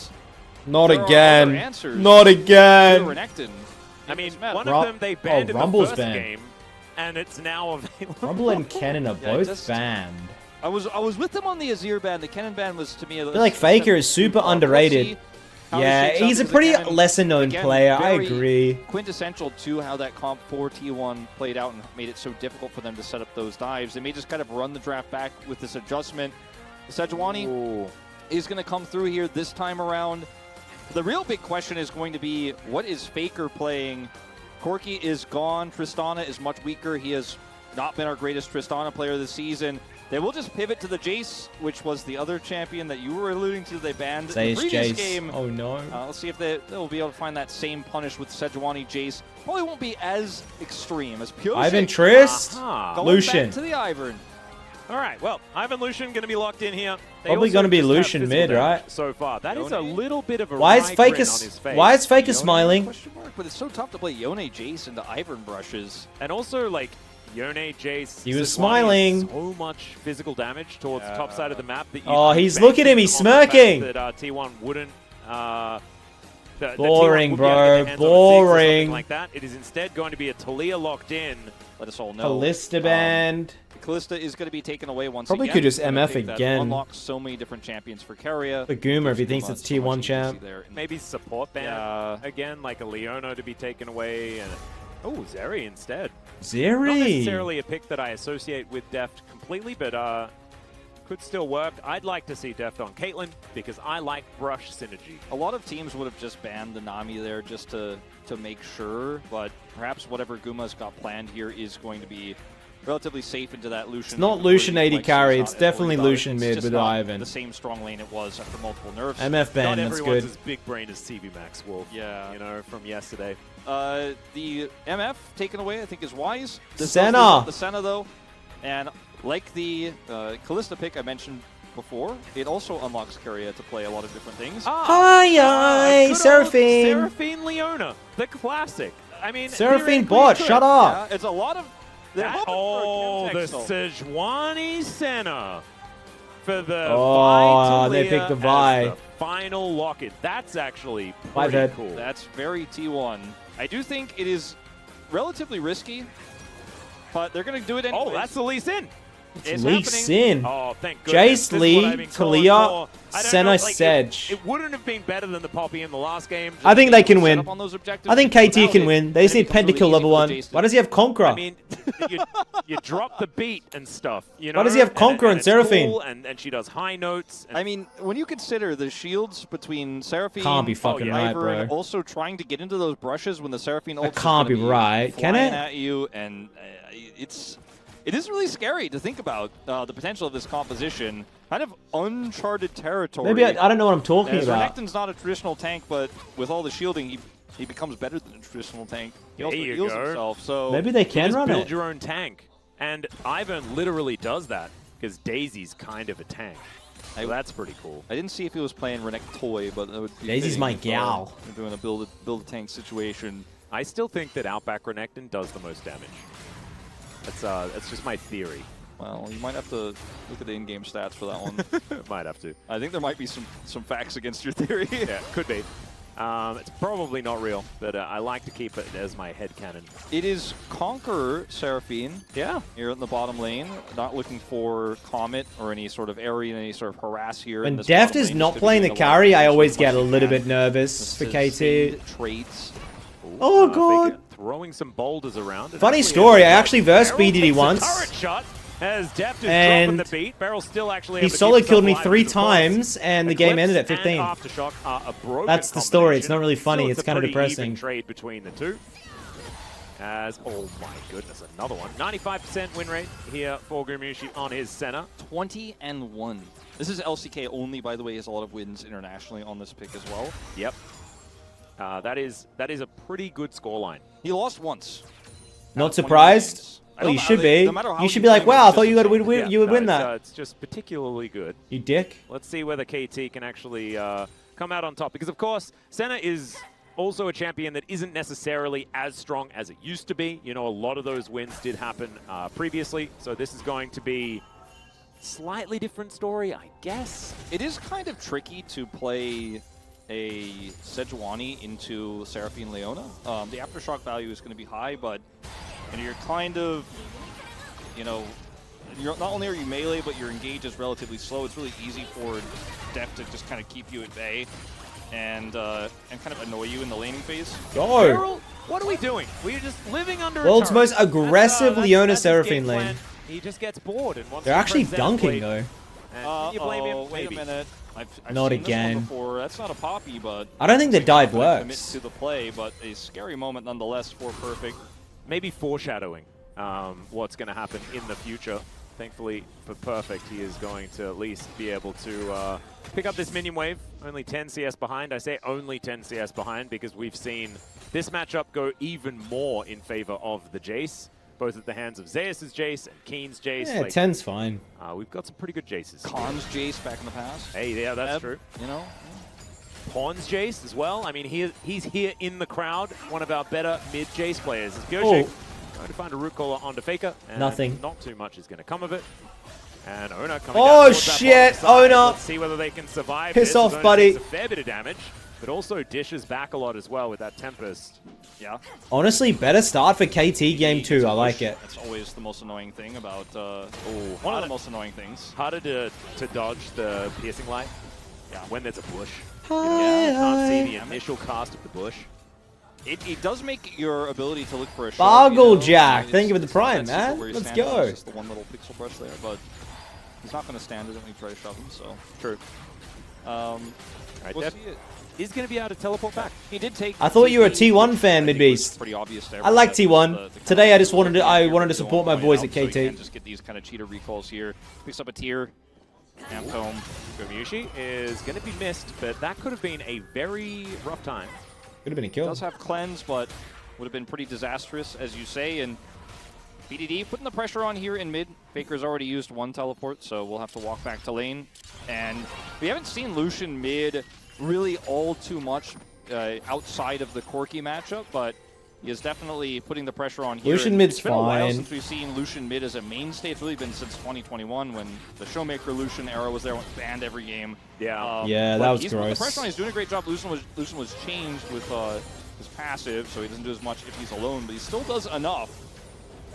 Not there are other again. answers Not to again. Renekton. I mean, It's mad. one of them they banned in the Rumble's first banned. game, and it's now available. Rumble and Cannon are Yeah, both just- banned. I was with them on the Azir ban. The Kennen ban was to me. I feel like Faker is super underrated. Yeah, he's a pretty lesser-known player. I agree. Quintessential to how that comp for T1 played out and made it so difficult for them to set up those dives. They may just kind of run the draft back with this adjustment. Sejuani is going to come through here this time around. The real big question is going to be, what is Faker playing? Corki is gone. Tristana is much weaker. He has not been our greatest Tristana player this season. They will just pivot to the Jace, which was the other champion that you were alluding to. They banned in the previous Jace. game. Oh no. Let's see if they'll be able to find that same punish with Sejuani Jace. Probably won't be as extreme as Pure. Ivan Trist, Aha. Going Lucian. back to the Ivern. All right, well, Ivan Lucian going to be locked in here. They Probably also gonna be just have Lucian physical mid, damage right? So far, that is a Yone? little bit of a Why is wry Faker? grin on his face. Why is Faker Yone? smiling? Question mark, but it's so tough to play Yone Jace into Ivern brushes. And also, like, Yone, Jace, He was Sejuani, smiling. So much physical damage towards the top side of the map that you Oh, could he's bank look at him, he's on the fact smirking. That T1 wouldn't. The Boring, T1 would be able to bro. get their hands on a six or Boring. something like that. It is instead going to be a Talia locked in. Let us all know. Kalista band. Kalista is going to be taken away once Probably again. could just It's a MF pick that again. Unlocks so many different champions for Keria. The Goomer if he Gives thinks it's so much T1 champ. agency there. Maybe support ban Yeah. again, like a Leona to be taken away. And oh, Zeri instead. Not Zeri. necessarily a pick that I associate with Deft completely, but could still work. I'd like to see Deft on Caitlyn because I like brush synergy. A lot of teams would have just banned the Nami there just to make sure, but perhaps whatever Guma's got planned here is going to be relatively safe into that Lucian. It's not Lucian AD like, carry, she's it's not definitely worried about it. Lucian It's mid just with not Ivan. the same strong lane it was after multiple nerfs. MF band, Not that's everyone's good. as big brain as TV Max Wolf. Yeah. You know, from yesterday. The MF taken away, I think, is wise. This Senna. does lose out the Senna, though. And like the Kalista pick I mentioned before, it also unlocks Keria to play a lot of different things. Hi, good old Seraphine. Seraphine Leona, the classic. I mean, Seraphine theoretically bot, it could. shut up. Yeah, it's a lot of... they're hoping for a Oh, the Chemtex, though. Sejuani Senna for the Oh, Vi they Talia picked the as Vi. the final locket. That's actually Vi pretty Ted. cool. That's very T1. I do think it is relatively risky, but they're going to do it anyways. Oh, that's the lease in. It's Lee happening. Sin. Oh, thank Jace, goodness. This is Lee, what I've been calling Talia, for. I don't Senna, know, like, Sedge. It wouldn't have been better than the Poppy in the last game. Just I think they can Set win. up on those objectives. I think KT can win. They just need Pentakill level 1. Why does he have Conqueror? I mean, you drop the beat and stuff. You know? Why does he have Conqueror and it's Seraphine? Cool, and she does high notes. And I mean, when you consider the shields between Seraphine Can't be fucking and right, Ivern, bro. and also trying to get into those brushes when the Seraphine ult is can't gonna be right, can flying it? at you, and it is really scary to think about the potential of this composition. Kind of uncharted territory. Maybe I don't know what I'm talking As about. Renekton's not a traditional tank, but with all the shielding, he becomes better than a traditional tank. He also There you heals go. himself, so... Maybe they you can just run build it. your own tank. And Ivan literally does that. because Daisy's kind of a tank. So that's pretty cool. I didn't see if he was playing Renekton Toy, but that would be Daisy's my gal. We're doing a build a tank situation. I still think that Outback Renekton does the most damage. That's just my theory. Well, you might have to look at the in-game stats for that one. Might have to. I think there might be some facts against your theory. Yeah, could be. It's probably not real, but I like to keep it as my headcanon. It is Conqueror Seraphine. Yeah. Here in the bottom lane. Not looking for Comet or any sort of area, any sort of harass here. When Deft is not playing the carry, I always get a little bit nervous for KT. Traits. Oh, God. Throwing some boulders around. Funny story, I actually versed BDD once. Turret shot as Deft is and dropping the beat. Beryl still actually he solo killed me 3 times, and the game ended at 15. That's the story. It's not really funny. It's kind of depressing. Even trade between the two. As, oh my goodness, another one. 95% win rate here for Gumushi on his center. 20-1. This is LCK only, by the way. He has a lot of wins internationally on this pick as well. Yep. That is a pretty good scoreline. He lost once. Not surprised? Well, you should be. You should be like, wow, I thought you would win that. It's just particularly good. You dick. Let's see whether KT can actually come out on top. Because, of course, Senna is also a champion that isn't necessarily as strong as it used to be. You know, a lot of those wins did happen previously. So this is going to be slightly different story, I guess. It is kind of tricky to play a Sejuani into Seraphine Leona. The aftershock value is going to be high, but you're kind of, you know, not only are you melee, but your engage is relatively slow. It's really easy for Deft to just kind of keep you at bay and kind of annoy you in the laning phase. Go! What are we doing? We're just living under World's a turret. most aggressive Leona Seraphine lane. Plan. He just gets bored and wants They're to actually press dunking, Z though. And you blame him? Wait Maybe. a minute. I've Not seen again. This one before. That's not a poppy, but I don't think the dive commit works. to the play, but a scary moment nonetheless for Perfect. Maybe foreshadowing what's going to happen in the future. Thankfully for Perfect, he is going to at least be able to pick up this minion wave. Only 10 CS behind. I say only 10 CS behind because we've seen this matchup go even more in favor of the Jace, both at the hands of Zeus' Jace and Keen's Jace. Yeah, 10's fine. We've got some pretty good Jaces. Khan's Jace back in the past. Hey, yeah, that's true. You know? Pawn's Jace as well. I mean, he's here in the crowd, one of our better mid-Jace players. Is Gyoshik trying to find a root caller onto Faker. And nothing. Not too much is going to come of it. And Ona coming oh, down shit. Ona. Ona. Let's see whether they can survive Piss this. off, Ona buddy. takes a fair bit of damage, but also dishes back a lot as well with that Tempest. Yeah. Honestly, better start for KT game 2. I like it. That's always the most annoying thing about... one of the most annoying things. Harder to dodge the piercing light. Yeah, when there's a bush. Hi, can't see the initial cast of the bush. It does make your ability to look for a shot. Boggle Jack. Thank you for the prime, man. Let's go. It's just the one little pixel brush there, but he's not going to stand it when you try to shove him, so... True. We'll see it. He's going to be able to teleport back. He did take... I thought you were a T1 fan, Midbeast. Pretty obvious there. I like T1. Today I just wanted to support my boys at KT. So you can just get these kind of cheater recalls here. Picks up a tier. Amtome. Gumushi is going to be missed, but that could have been a very rough time. Could have been a kill. Does have cleanse, but would have been pretty disastrous, as you say. And BDD putting the pressure on here in mid. Faker's already used one teleport, so we'll have to walk back to lane. And we haven't seen Lucian mid really all too much outside of the Corki matchup, but he is definitely putting the pressure on here. Lucian mid's it's been a while fine. since we've seen Lucian mid as a mainstay. It's really been since 2021 when the Showmaker Lucian era was there, banned every game. Yeah. Yeah, that was he's putting gross. the pressure on. He's doing a great job. Lucian was changed with his passive, so he doesn't do as much if he's alone, but he still does enough.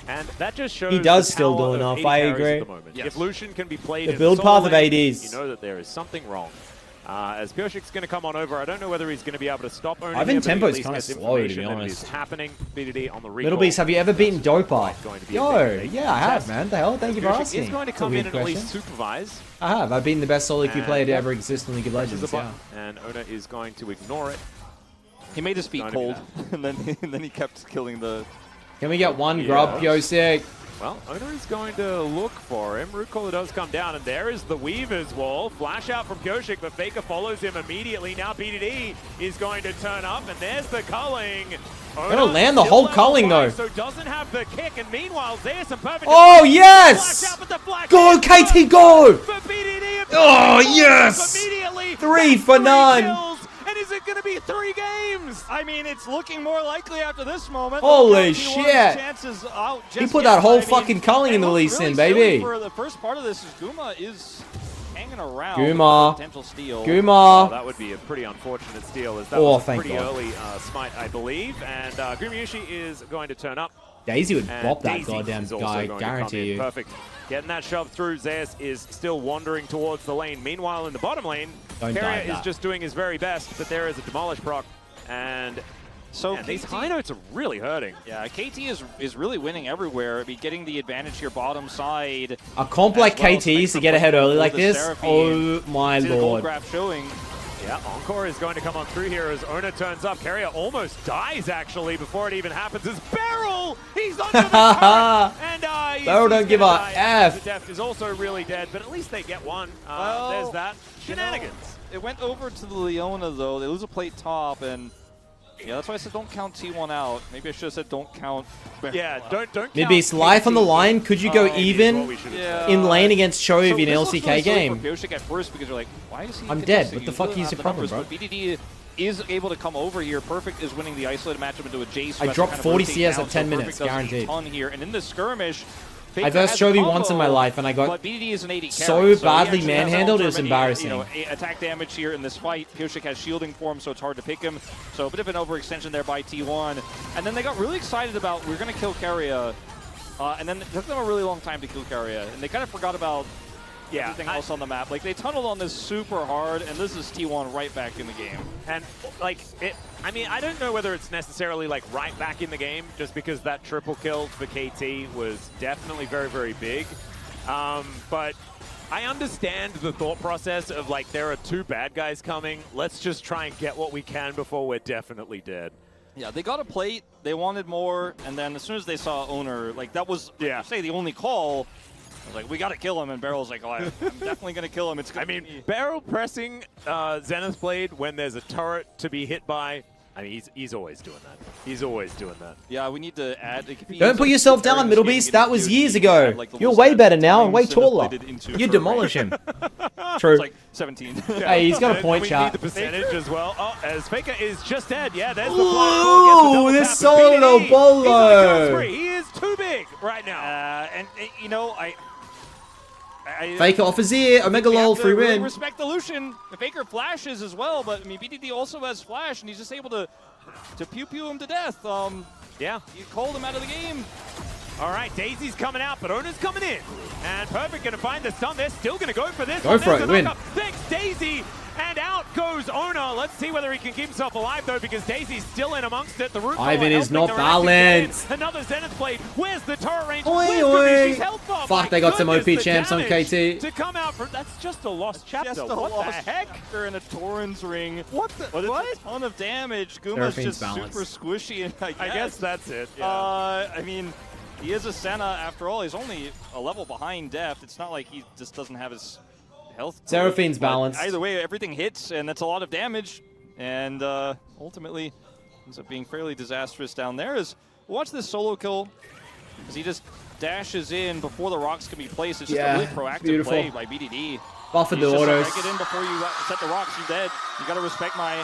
And that just shows He does the still power do of enough, AD I carries agree. at the moment. Yes. If Lucian can be played The in build solo path of lane, ADs. you know that there is something wrong. As Pioshik's going to come on over, I don't know whether he's going to be able to stop Ona. Ivan here, but he at Tempo's least kinda gets slow, to be information that it honest. is happening. BDD on the recall. Midbeast, have you ever beaten Dopa? Going to be a Yo, big yeah, I have, man. The hell? Thank you for Pioshik asking. is going to That's a come weird in and at least question. supervise. I have. I've beaten the best solo queue player to And ever exist in League of Presses Legends, the yeah. button, and Ona is going to ignore it. He made his feet Going to be cold, and then he kept killing the... Can we get one grub, Yosik? Well, Owner is going to look for him. Root Caller does come down, and there is the Weaver's Wall. Flash out from Koshik, but Faker follows him immediately. Now BDD is going to turn up, and there's the culling. Gonna land the whole culling, though. So doesn't have the kick, and meanwhile, there's some perfect... Oh, yes! Go, KT, go! For BDD, oh, yes! 3 for none. And is it going to be 3 games? I mean, it's looking more likely after this moment. Holy shit. He put that whole I mean, fucking culling in the Lee Sin, baby. For the first part of this is Guma is hanging around. Guma. Potential steal. Guma. Oh, that would be a pretty unfortunate steal, as that Oh, was a thank pretty God. early smite, I believe. And Gumayushi is going to turn up. Daisy would And bop that Daisy goddamn is also guy, going to come guarantee in. you. Perfect. Getting that shoved through. Zeus is still wandering towards the lane. Meanwhile, in the bottom lane, Don't Carrier dive is that. just doing his very best, but there is a demolish proc. And So man, these KT high notes are really hurting. Yeah, KT is really winning everywhere. I mean, getting the advantage here bottom side. A comp like as well. KT's to get ahead early like this? Oh my See the gold lord. graph showing. Yeah, Encore is going to come on through here as Ona turns up. Carrier almost dies, actually, before it even happens. It's Beryl! He's under the turret! And Beryl don't give a F. The Deft is also really dead, but at least they get one. Well, There's that. you know, Shenanigans. it went over to the Leona, though. They lose a plate top, and yeah, that's why I said don't count T1 out. Maybe I should have said don't count Beryl Yeah, out. don't count Midbeast, life on the line. Could you go is what even we should have Yeah. said. in lane against Cho in an this looks LCK really silly game? for Koshik at first because you're like, why is he I'm contesting? dead. What You the fuck really is have your the problem, numbers, bro? But BDD is able to come over here. Perfect is winning the isolated matchup into a Jace. I dropped 40 CS at 10 minutes, guaranteed. On here, and in this skirmish, Faker I versed has a Chovy combo, once in my life, and I got but BDD is an 80 so carry, he badly actually has manhandled, it was ultimate, embarrassing. You know, attack damage here in this fight. Koshik has shielding for him, so it's hard to pick him. So a bit of an overextension there by T1. And then they got really excited about, we're going to kill Carrier. And then it took them a really long time to kill Carrier. And they kind of forgot about everything else on the map. Like, they tunneled on this super hard, and this is T1 right back in the game. And, like, I mean, I don't know whether it's necessarily, like, right back in the game, just because that triple kill for KT was definitely very, very big. But I understand the thought process of, like, there are 2 bad guys coming. Let's just try and get what we can before we're definitely dead. Yeah, they got a plate, they wanted more, and then as soon as they saw Owner, like, that was, say, the only call. I was like, we got to kill him, and Beryl's like, oh, I'm definitely going to kill him. It's I mean, Beryl pressing Zenith Blade when there's a turret to be hit by, I mean, he's always doing that. He's always doing that. Yeah, we need to add... Like, Don't put yourself down, Midbeast. That was years ago. You're way better now and way taller. You demolish him. True. It's like 17. Hey, he's got a point, We chat. need the percentage as well. Oh, as Faker is just dead. Yeah, there's the Ooh, this solo bolo. He is too big right now. And you know, Faker offers here. Omega lol, free really win. respect the Lucian. Faker flashes as well, but I mean, BDD also has flash, and he's just able to pew him to death. Yeah. You called him out of the game. All right, Daisy's coming out, but Ona's coming in. And Perfect going to find the stun. They're still going to go for this. Go for it, win. Thanks, Daisy. And out goes Ona. Let's see whether he can keep himself alive, though, because Daisy's still in amongst it. The root Ivan is not helping the Renekton balanced. get in. Another Zenith Blade. Where's the turret range? Oi, Where's oi. Gummishi's health bar? Fuck, My they got some OP goodness, the champs on damage KT. To come out from, that's just a lost chapter. Just a What lost the heck? chapter in a Torrens ring. What the? But What? it's a ton of damage. Guma's Seraphine's just balanced. super squishy, and I guess that's it. Yeah. I mean, he is a Senna after all. He's only a level behind Deft. It's not like he just doesn't have his health. Seraphine's But balanced. Either way, everything hits, and that's a lot of damage. And ultimately, ends up being fairly disastrous down there. As watch this solo kill, as he just dashes in before the rocks can be placed. It's just a really proactive play by BDD. Buffing He's the just autos. like, get in before you set the rocks. You're dead. You got to respect my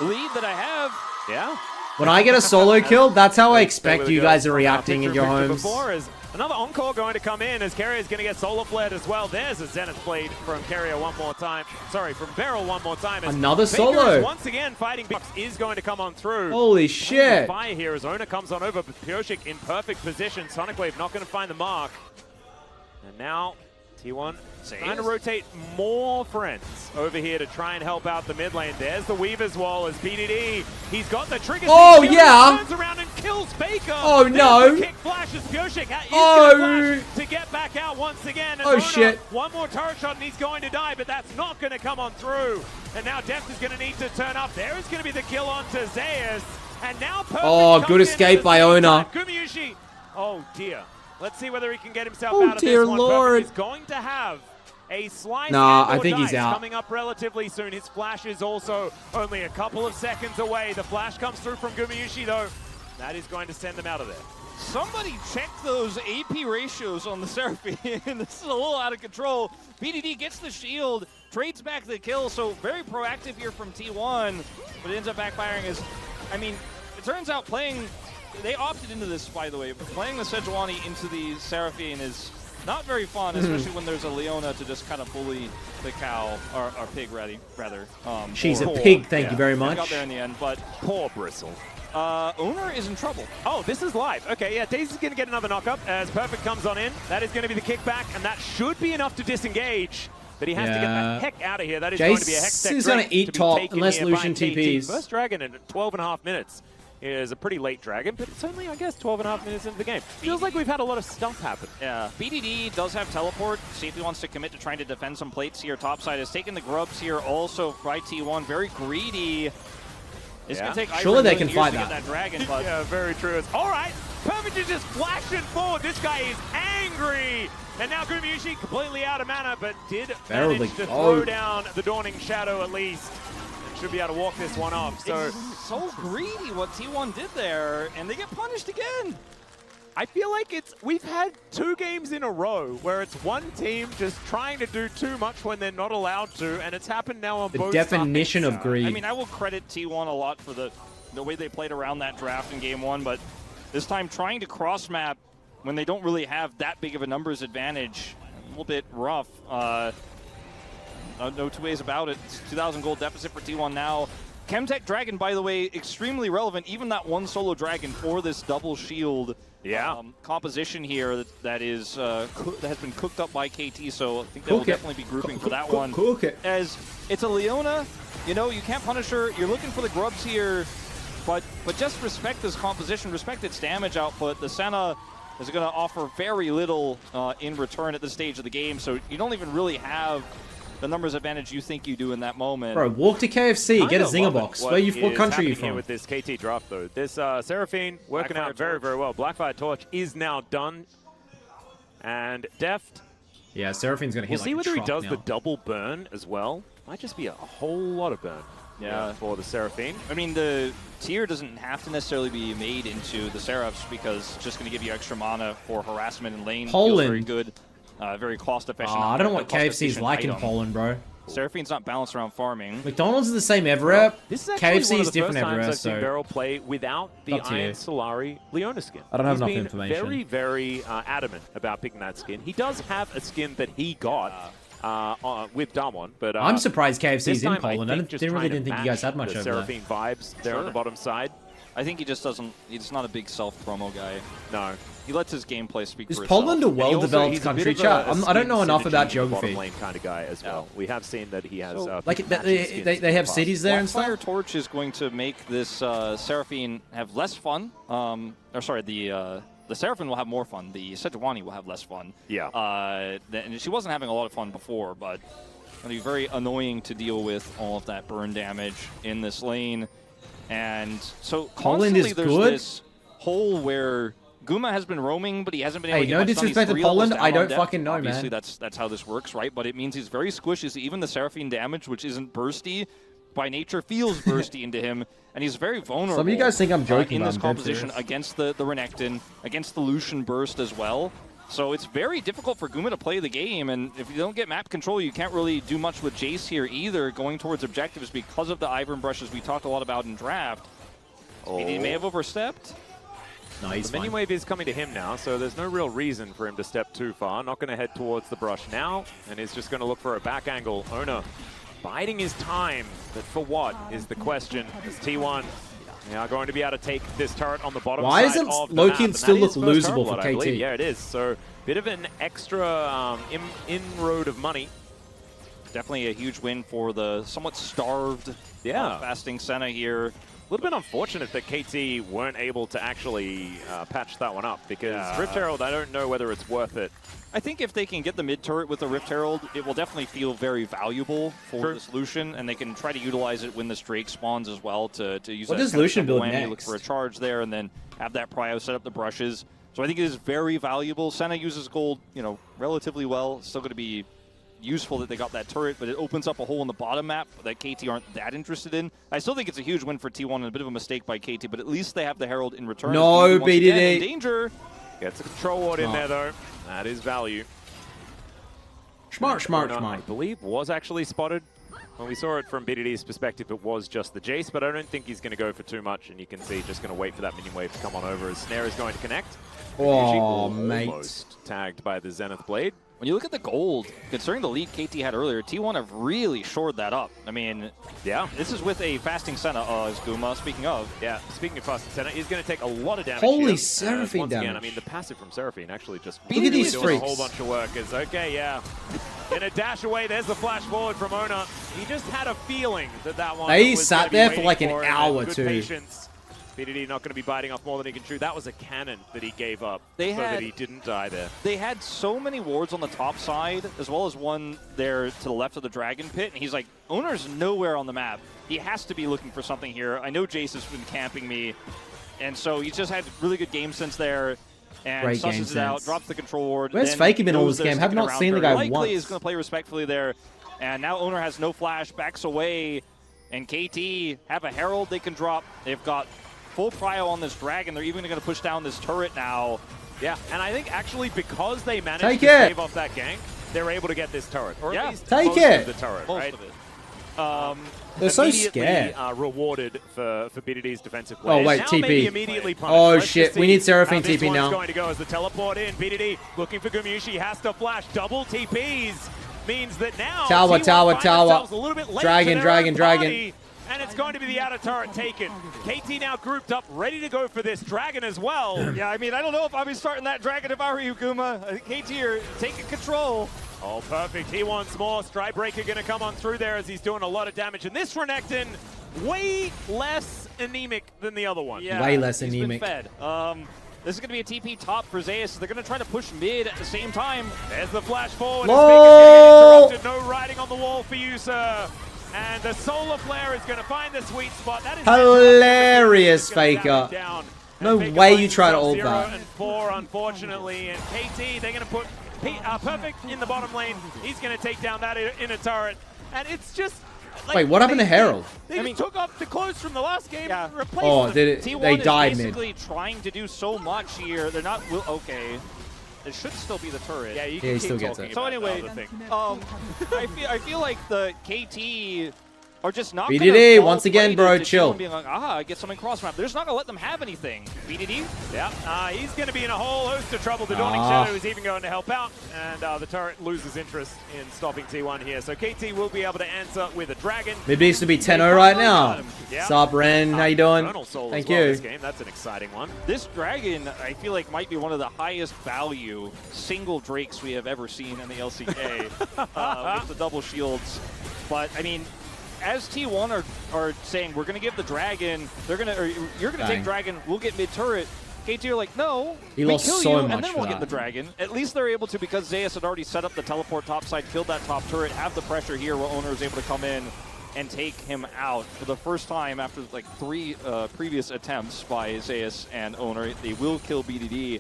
lead that I have. Yeah. When I get a solo kill, that's how I Stay expect with you the guys go. are reacting in your Victor homes. before is another encore going to come in as Carrier is going to get solo flared as well. There's a Zenith Blade from Carrier one more time. Sorry, from Beryl one more time. As Another Faker solo. is once again fighting. Box is going to come on through. Holy shit. Fire here as Ona comes on over, but Pyoshik in perfect position. Sonic Wave not going to find the mark. And now T1 trying to rotate more friends over here to try and help out the mid lane. There's the Weaver's Wall as BDD. He's got the trigger. Oh, yeah. Turns around and kills Faker. Oh, There's no. the kick flashes Pyoshik. Oh. To get back out once again. And Oh, Ona, shit. One more turret shot and he's going to die, but that's not going to come on through. And now Deft is going to need to turn up. There is going to be the kill onto Zeus. And now Perfect Oh, comes good in escape at the by same Ona. time. Gumayushi. Oh, dear. Let's see whether he can get himself Oh, out of dear this one. Lord. He's going to have a slice Nah, and/or I think he's dice out. coming up relatively soon. His flash is also only a couple of seconds away. The flash comes through from Gumayushi, though. That is going to send them out of there. Somebody check those AP ratios on the Seraphine. This is a little out of control. BDD gets the shield, trades back the kill, so very proactive here from T1, but it ends up backfiring as, I mean, it turns out they opted into this, by the way, but playing the Sejuani into the Seraphine is not very fun, especially when there's a Leona to just kind of bully the cow, or pig, rather. She's a pig, thank you very Got much. there in the end, but Poor Bristle. Owner is in trouble. Oh, this is live. Okay, yeah, Daisy's going to get another knock-up as Perfect comes on in. That is going to be the kickback, and that should be enough to disengage. But he has to get the heck out of here. That is going to be a Jace Hextech is going Drake to eat be top taken unless here by Lucian KT. TPs. First dragon in 12.5 minutes is a pretty late dragon, but it's only, I guess, 12.5 minutes into the game. Feels like we've had a lot of stuff happen. Yeah, BDD does have teleport. See if he wants to commit to trying to defend some plates here. Topside is taking the grubs here also by T1. Very greedy. It's going to take Surely Ivory they a can million years fight to that. get that dragon, but Yeah, very true. All right, Perfect is just flashing forward. This guy is angry. And now Gumayushi completely out of mana, but did Barrel manage the to throw goat. down the Dawning Shadow at least. And should be able to walk this one off. So it's so greedy what T1 did there, and they get punished again. I feel like we've had 2 games in a row where it's one team just trying to do too much when they're not allowed to, and it's happened now on The both definition sides. of greed. I mean, I will credit T1 a lot for the way they played around that draft in Game 1, but this time trying to cross-map when they don't really have that big of a numbers advantage, a little bit rough. No two ways about it. It's 2,000 gold deficit for T1 now. Chemtech Dragon, by the way, extremely relevant. Even that one solo dragon for this double shield composition here that has been cooked up by KT. So I think they'll definitely be grouping for that one. As it's a Leona, you know, you can't punish her. You're looking for the grubs here, but just respect this composition, respect its damage output. The Senna is going to offer very little in return at this stage of the game, so you don't even really have the numbers advantage you think you do in that moment. Bro, walk to KFC, get a Zinger box. What country are you from? Here with this KT draft, though. This Seraphine working out very, very well. Blackfire Torch is now done. And Deft. Yeah, Seraphine's going to hit We'll see whether he does now. the double burn as well. Might just be a whole lot of burn. Yeah, for the Seraphine. I mean, the tier doesn't have to necessarily be made into the Seraphs because it's just going to give you extra mana for harassment and lane. Poland. Feels very good. Very cost efficient. I don't know what KFC's like in Poland, bro. Seraphine's not balanced around farming. McDonald's is the same everywhere. This is actually KFC one of is the different first times everywhere. I've seen So Beryl play without the Up to you. Iron Solari Leona skin. I don't have enough He's been information. very, very adamant about picking that skin. He does have a skin that he got with Damwon, but I'm surprised KFC's this in time, Poland. I think just didn't really trying to think you guys had match much the over there. Seraphine vibes there on the bottom side. I think he just doesn't. He's not a big self-promo guy. No. He lets his gameplay speak Is for Poland a itself. well-developed He's a country? bit of Chat. a I don't know skin enough about synergy geography. bottom lane kind of guy as well. We have seen that he has Like people that, matching skins they in the have past. cities there and Blackfire stuff. Torch is going to make this Seraphine have less fun. The Seraphine will have more fun. The Sejuani will have less fun. Yeah. And she wasn't having a lot of fun before, but it'll be very annoying to deal with all of that burn damage in this lane. And so Poland constantly is there's good? this hole where Guma has been roaming, but he hasn't been able Hey, to get no much done. disrespect He's to 3 levels Poland, down I on don't deck. fucking know, Obviously, man. that's how this works, right? But it means he's very squishy. So even the Seraphine damage, which isn't bursty, by nature feels bursty into him, and he's very vulnerable. Some of you guys think I'm joking, in but this I'm dead composition serious. against the Renekton, against the Lucian burst as well. So it's very difficult for Guma to play the game, and if you don't get map control, you can't really do much with Jace here either, going towards objectives because of the Ivern brushes we talked a lot about in draft. He may have overstepped. No, he's The minion fine. wave is coming to him now, so there's no real reason for him to step too far. Not going to head towards the brush now, and he's just going to look for a back angle. Owner biding his time, but for what is the question? As T1 they are going to be able to take this turret on the bottom Why side doesn't of the Loki map, and still that look is first turret losable blood, for I KT? believe. Yeah, it is. So bit of an extra inroad of money. Definitely a huge win for the somewhat starved fasting Senna here. A little bit unfortunate that KT weren't able to actually patch that one up, because Rift Herald, I don't know whether it's worth it. I think if they can get the mid turret with the Rift Herald, it will definitely feel very valuable for this Lucian, and they can try to utilize it when this Drake spawns as well to use What that does kind of Lucian double build whammy, next? look for a charge there, and then have that prio set up the brushes. So I think it is very valuable. Senna uses gold, relatively well. Still going to be useful that they got that turret, but it opens up a hole in the bottom map that KT aren't that interested in. I still think it's a huge win for T1 and a bit of a mistake by KT, but at least they have the Herald in return. No, BDD. In danger. Gets a control ward in there, though. That is value. Smart. I believe was actually spotted. When we saw it from BDD's perspective, it was just the Jace, but I don't think he's going to go for too much, and you can see just going to wait for that minion wave to come on over as Snare is going to connect. Oh, mate. Almost tagged by the Zenith Blade. When you look at the gold, considering the lead KT had earlier, T1 have really shored that up. I mean, yeah, this is with a fasting Senna, as Guma, speaking of. Yeah, speaking of fasting Senna, he's going to take a lot of damage. Holy here. Seraphine once damage. Again, I mean, the passive from Seraphine actually just Look at these doing freaks. a whole bunch of work. Is okay, yeah. In a dash away, there's the flash forward from Ona. He just had a feeling that one He was sat gonna be there for waiting like an him, hour and good too. Patience. BDD not going to be biting off more than he can chew. That was a cannon that he gave up so that he didn't die there. They had so many wards on the top side, as well as one there to the left of the Dragon Pit, and he's like, Owner's nowhere on the map. He has to be looking for something here. I know Jace has been camping me, and so he's just had really good game sense there. And Great game susses it out, sense. drops the control ward. Where's Fakey been all this game? Have not seen the guy likely once. is going to play respectfully there. And now Owner has no flash, backs away. And KT have a Herald they can drop. They've got full prio on this Dragon. They're even going to push down this turret now. Yeah, and I think actually because they managed Take to it. save off that gank, they're able to get this turret. Or at least Take most it. of the turret, Most right? of it. They're so Immediately, scared. Rewarded for BDD's defensive play. Oh, wait, now TP. maybe immediately punished. Oh, Let's shit. just We see need Seraphine how this TP one's now. going to go as the teleport in. BDD looking for Gumyushi, has to flash. Double TPs means that now Tower, T1 tower, find tower. themselves a little bit late Dragon, to their dragon, own dragon. party, and it's going to be the outer turret taken. KT now grouped up, ready to go for this Dragon as well. Yeah, I mean, I don't know if I'd be starting that Dragon if I were you, Guma. I think KT are taking control. Oh, perfect. He wants more. Strybreaker going to come on through there as he's doing a lot of damage. And this Renekton, way less anemic than the other one. Yeah, Way less he's anemic. been fed. This is going to be a TP top for Zeus. They're going to try to push mid at the same time. There's the flash forward. LOL. No writing on the wall for you, sir. And the Solar Flare is going to find the sweet spot. That is Hilarious, Faker. Faker. No way you try to ult that. 0 and 4, unfortunately. And KT, they're going to put Perfect in the bottom lane. He's going to take down that inner turret. And it's just... Like, Wait, what happened to Herald? They just took off the clothes from the last game. Yeah. Replaced Oh, them. did it? T1 They is died mid. basically trying to do so much here. They're not... Okay. It should still be the turret. Yeah, you Yeah, can he keep still gets talking it. So about the anyway, other thing. I feel like the KT are just not BDD, gonna fall once again, prey bro, to chill. T1 being like, I get something cross map. They're just not gonna let them have anything. BDD. Yeah, he's going to be in a whole host of trouble. The Dawning Shadow is even going to help out, and the turret loses interest in stopping T1 here. So KT will be able to answer with a Dragon. Midbeast to be 10-0 right now. Yeah. Sup, Ren? How you doing? Infernal Soul Thank as well you. This game. That's an exciting one. This Dragon, I feel like, might be one of the highest value single Drakes we have ever seen in the LCK with the double shields. But, I mean, as T1 are saying, we're going to give the Dragon, you're going to take Dragon, we'll get mid-turret. KT are like, no, He we lost kill so you, much and then for we'll get that. the Dragon. At least they're able to, because Zeus had already set up the teleport topside, killed that top turret, have the pressure here where Owner is able to come in and take him out for the first time after like 3 previous attempts by Zeus and Owner. They will kill BDD.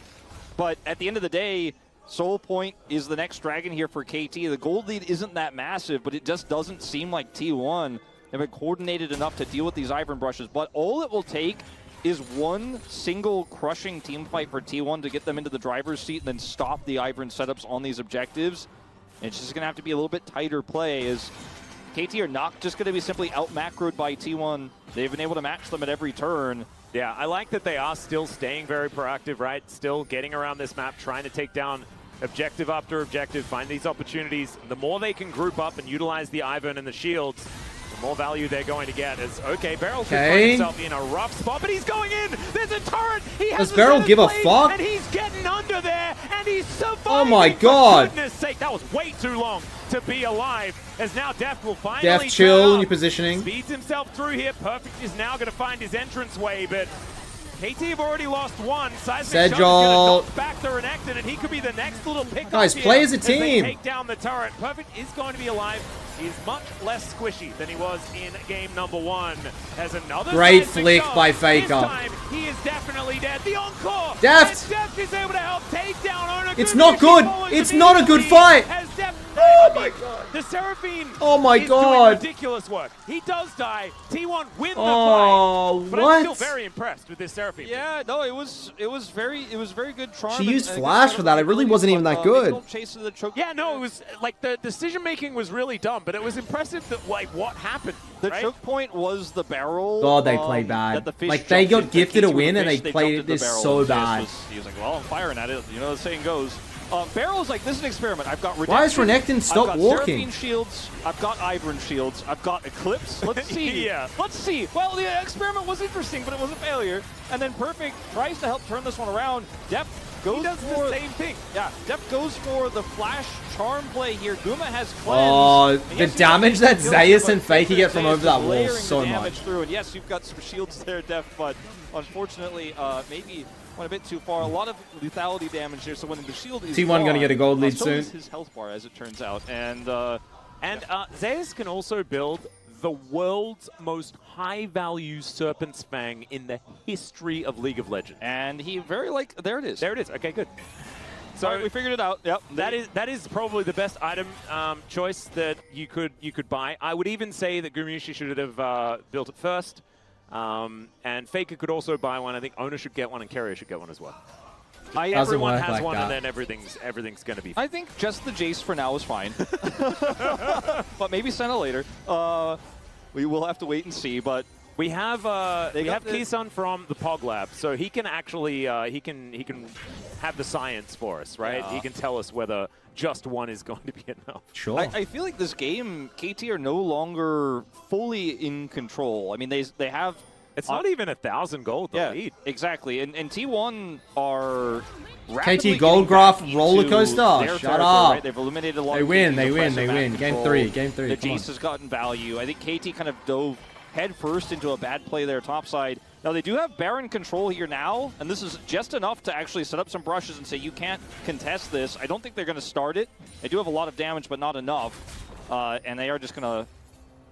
But at the end of the day, Soul Point is the next Dragon here for KT. The gold lead isn't that massive, but it just doesn't seem like T1 have been coordinated enough to deal with these Ivern brushes. But all it will take is one single crushing team fight for T1 to get them into the driver's seat and then stop the Ivern setups on these objectives. And it's just going to have to be a little bit tighter play, as KT are not just going to be simply out-macroed by T1. They've been able to match them at every turn. Yeah, I like that they are still staying very proactive, right? Still getting around this map, trying to take down objective after objective, find these opportunities. The more they can group up and utilize the Ivern and the shields, the more value they're going to get. As Beryl could find himself in a rough spot, but he's going in. There's a turret. He has Does Beryl give a blade, fuck? And he's getting under there, and he's surviving. Oh my For God. goodness sake, that was way too long to be alive. As now Def will finally Def, turn chill in up. your positioning. Speeds himself through here. Perfect is now going to find his entranceway, but KT have already lost one. Seismic Shot is going to knock back the Renekton, and he could be the next little pickup. Guys, here play as a they team. take down the turret. Perfect is going to be alive. He's much less squishy than he was in game number 1. Has another Great seismic flick shot. by Faker. This time, he is definitely dead. The encore! Deft! And Deft is able to help take down Onagumi. It's not good. It's not a good fight. Oh my god. The Seraphine Oh my is god. doing ridiculous work. He does die. T1 win the Oh, fight. But what? I'm still very impressed with this Seraphine. Yeah, no, it was very good charm. She used flash for that. It really wasn't even that good. Yeah, no, it was like the decision making was really dumb, but it was impressive that like what happened. The right? choke point was the barrel. God, they played bad. Like, they got gifted a win and they played this so bad. He was like, well, I'm firing at it. You know the saying goes. Barrel's like, this is an experiment. I've got Redemption. Why is Renekton stop I've got walking? Seraphine shields. I've got Ivern shields. I've got Eclipse. Let's see. Yeah. Let's see. Well, the experiment was interesting, but it was a failure. And then Perfect tries to help turn this one around. Deft goes He does for the same thing. Yeah, Deft goes for the flash charm play here. Guma has cleanse. Oh, And the yes, he's damage got that kills here, Zeus and but Faker get from Zeus over that is wall layering so the damage much. through. And yes, you've got some shields there, Deft, but unfortunately, maybe went a bit too far. A lot of lethality damage here, so when the shield is T1 gonna gone, get a gold lead so soon. is his health bar, as it turns out. And Zeus can also build the world's most high-value Serpent's Fang in the history of League of Legends. and he very like, there it is. There it is. Okay, good. So All right, we figured it out. Yep. that is probably the best item choice that you could buy. I would even say that Gumyushi should have built it first. And Faker could also buy one. I think Ona should get one, and Keria should get one as well. Everyone work has like one, that. and then everything's going to be. I think just the Jace for now is fine. But maybe Senna later. We will have to wait and see, but We have Kisun from the Pog Lab, so he can actually he can have the science for us, right? Yeah. He can tell us whether just one is going to be enough. Sure. I feel like this game, KT are no longer fully in control. I mean, they have... It's not even 1,000 gold to lead. Exactly. And T1 are... KT Gold Graph roller coaster. Shut Shut up. Right? They've eliminated a lot They of win, KT's they win, oppressive they map win. Game control. three, game three. The Come on. Jace has gotten value. I think KT kind of dove head first into a bad play there topside. Now, they do have Baron control here now, and this is just enough to actually set up some brushes and say, you can't contest this. I don't think they're going to start it. They do have a lot of damage, but not enough. And they are just going to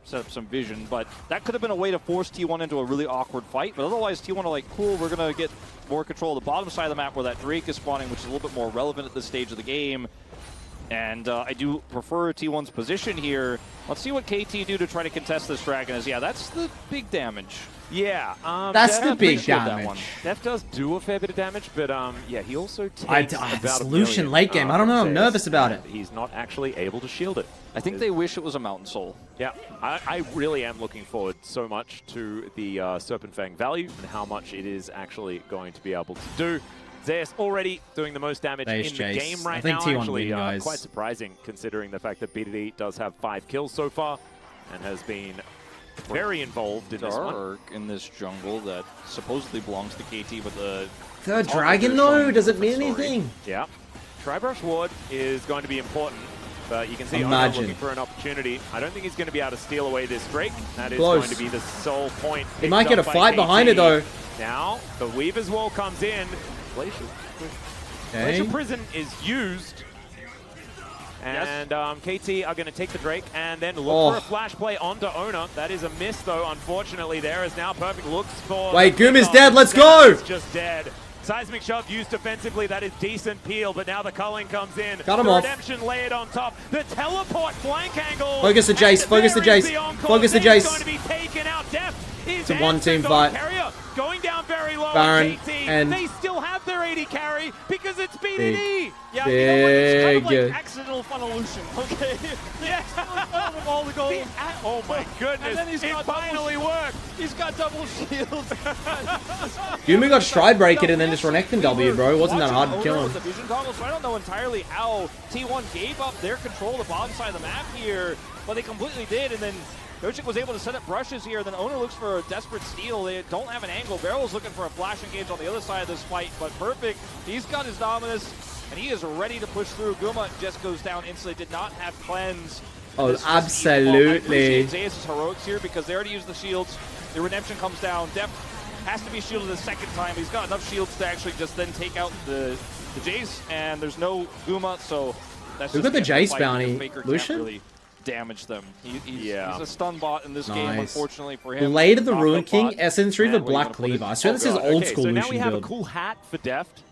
set up some vision. But that could have been a way to force T1 into a really awkward fight. But otherwise, T1 are like, cool, we're going to get more control of the bottom side of the map where that Drake is spawning, which is a little bit more relevant at this stage of the game. And I do prefer T1's position here. Let's see what KT do to try to contest this Dragon. Yeah, that's the big damage. Yeah, That's Def the big appreciate that one. damage. Def does do a fair bit of damage, but yeah, he also takes about a Lucian million, late game. I don't know. I'm from nervous Zeus, about it. and he's not actually able to shield it. I think they wish it was a Mountain Soul. Yeah, I really am looking forward so much to the Serpent Fang value and how much it is actually going to be able to do. Zeus already doing the most damage in Jace. the game right I think now. T1 Actually, win, guys. quite surprising considering the fact that BDD does have 5 kills so far and has been very involved in this one. Dark in this jungle that supposedly belongs to KT, but the Third dragon though, does it mean anything? Yeah. Tribrush Ward is going to be important, but you can see Ono Imagine. looking for an opportunity. I don't think he's going to be able to steal away this Drake. That is Close. going to be the sole point. They might get a picked up by fight behind it KT. though. Now, the Weaver's Wall comes in. Glacial Okay. Prison is used. And KT are going to take the Drake and then look for a flash play onto Ona. That is a miss, though, unfortunately. There is now Perfect looks for... Wait, the Goom is pickoff. dead. Let's go! He's just dead. Seismic Shove used defensively. That is decent peel, but now the culling comes in. Got him the off. Redemption layered on top. The teleport flank angle. Focus the Jace, And focus the there is Jace, encore. focus the Zeus Jace. going to be taken out. Deft is It's a one-team answered, fight. though. Carrier going down very low. Baron KT, and- they still have their 80 carry because it's BDD. yeah, you know what? It's kind of Big. like accidental funnelution. Okay, Yeah. all the gold. Oh my goodness! And then he's it got finally worked. He's got double shields. Gumi got stride break it and then just Renekton W, bro. It wasn't that hard to Watching kill Owner him. with the vision toggle, so I don't know entirely how T1 gave up their control of the bottom side of the map here, but they completely did, and then Kochik was able to set up brushes here, then Owner looks for a desperate steal. They don't have an angle. Barrel's looking for a flash engage on the other side of this fight, but Perfect, he's got his Dominus, and he is ready to push through. Guma just goes down instantly, did not have cleanse. Oh, This is absolutely. I appreciate Zeus' heroics here because they already used the shields. The Redemption comes down. Deft has to be shielded a second time. He's got enough shields to actually just then take out the Jace, and there's no Guma, so that's Who just got the the end of Jace fight bounty? because Faker can't Lucian? really damage them. He's a stun bot in this game, unfortunately for him. Blade of the Knockback Ruin King, bot. Essence Reaver, And Black Cleaver. I swear this is old school so Lucian now we have build. a cool hat for Deft.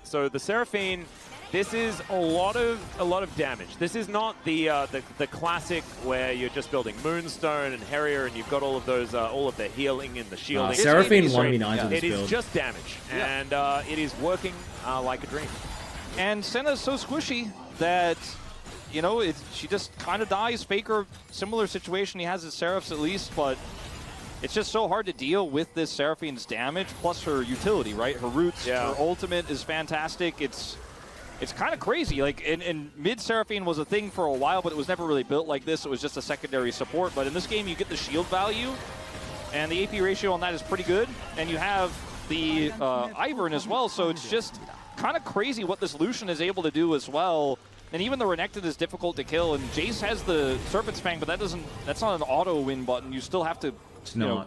So the Seraphine, this is a lot of damage. This is not the classic where you're just building Moonstone and Harrier and you've got all of those all of the healing and the shielding. Seraphine 1v9 to this It is build. just damage, and it is working like a dream. And Senna's so squishy that, you know, she just kind of dies. Faker, similar situation. He has his Seraphs at least, but it's just so hard to deal with this Seraphine's damage, plus her utility, right? Her roots, her ultimate is fantastic. It's kind of crazy. Like, and mid-Seraphine was a thing for a while, but it was never really built like this. It was just a secondary support. But in this game, you get the shield value, and the AP ratio on that is pretty good. And you have the Ivern as well, so it's just kind of crazy what this Lucian is able to do as well. And even the Renekton is difficult to kill, and Jace has the Serpent's Fang, but that's not an auto win button. You still have to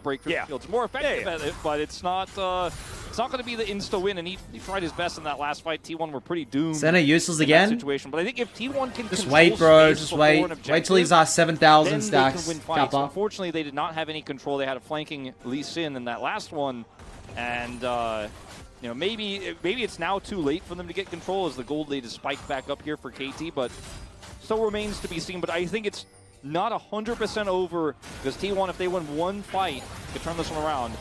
break through the field. It's more effective at it, but it's not going to be the insta win. And he tried his best in that last fight. T1 were pretty doomed. Senna useless in again. That situation, but I think if T1 can just wait, bro. Just wait. Wait till he's 7,000 stacks. Unfortunately, they did not have any control. They had a flanking Lee Sin in that last one, and you know, maybe it's now too late for them to get control as the gold lead is spiked back up here for KT, but still remains to be seen. But I think it's not 100% over, because T1, if they win one fight, could turn this one around.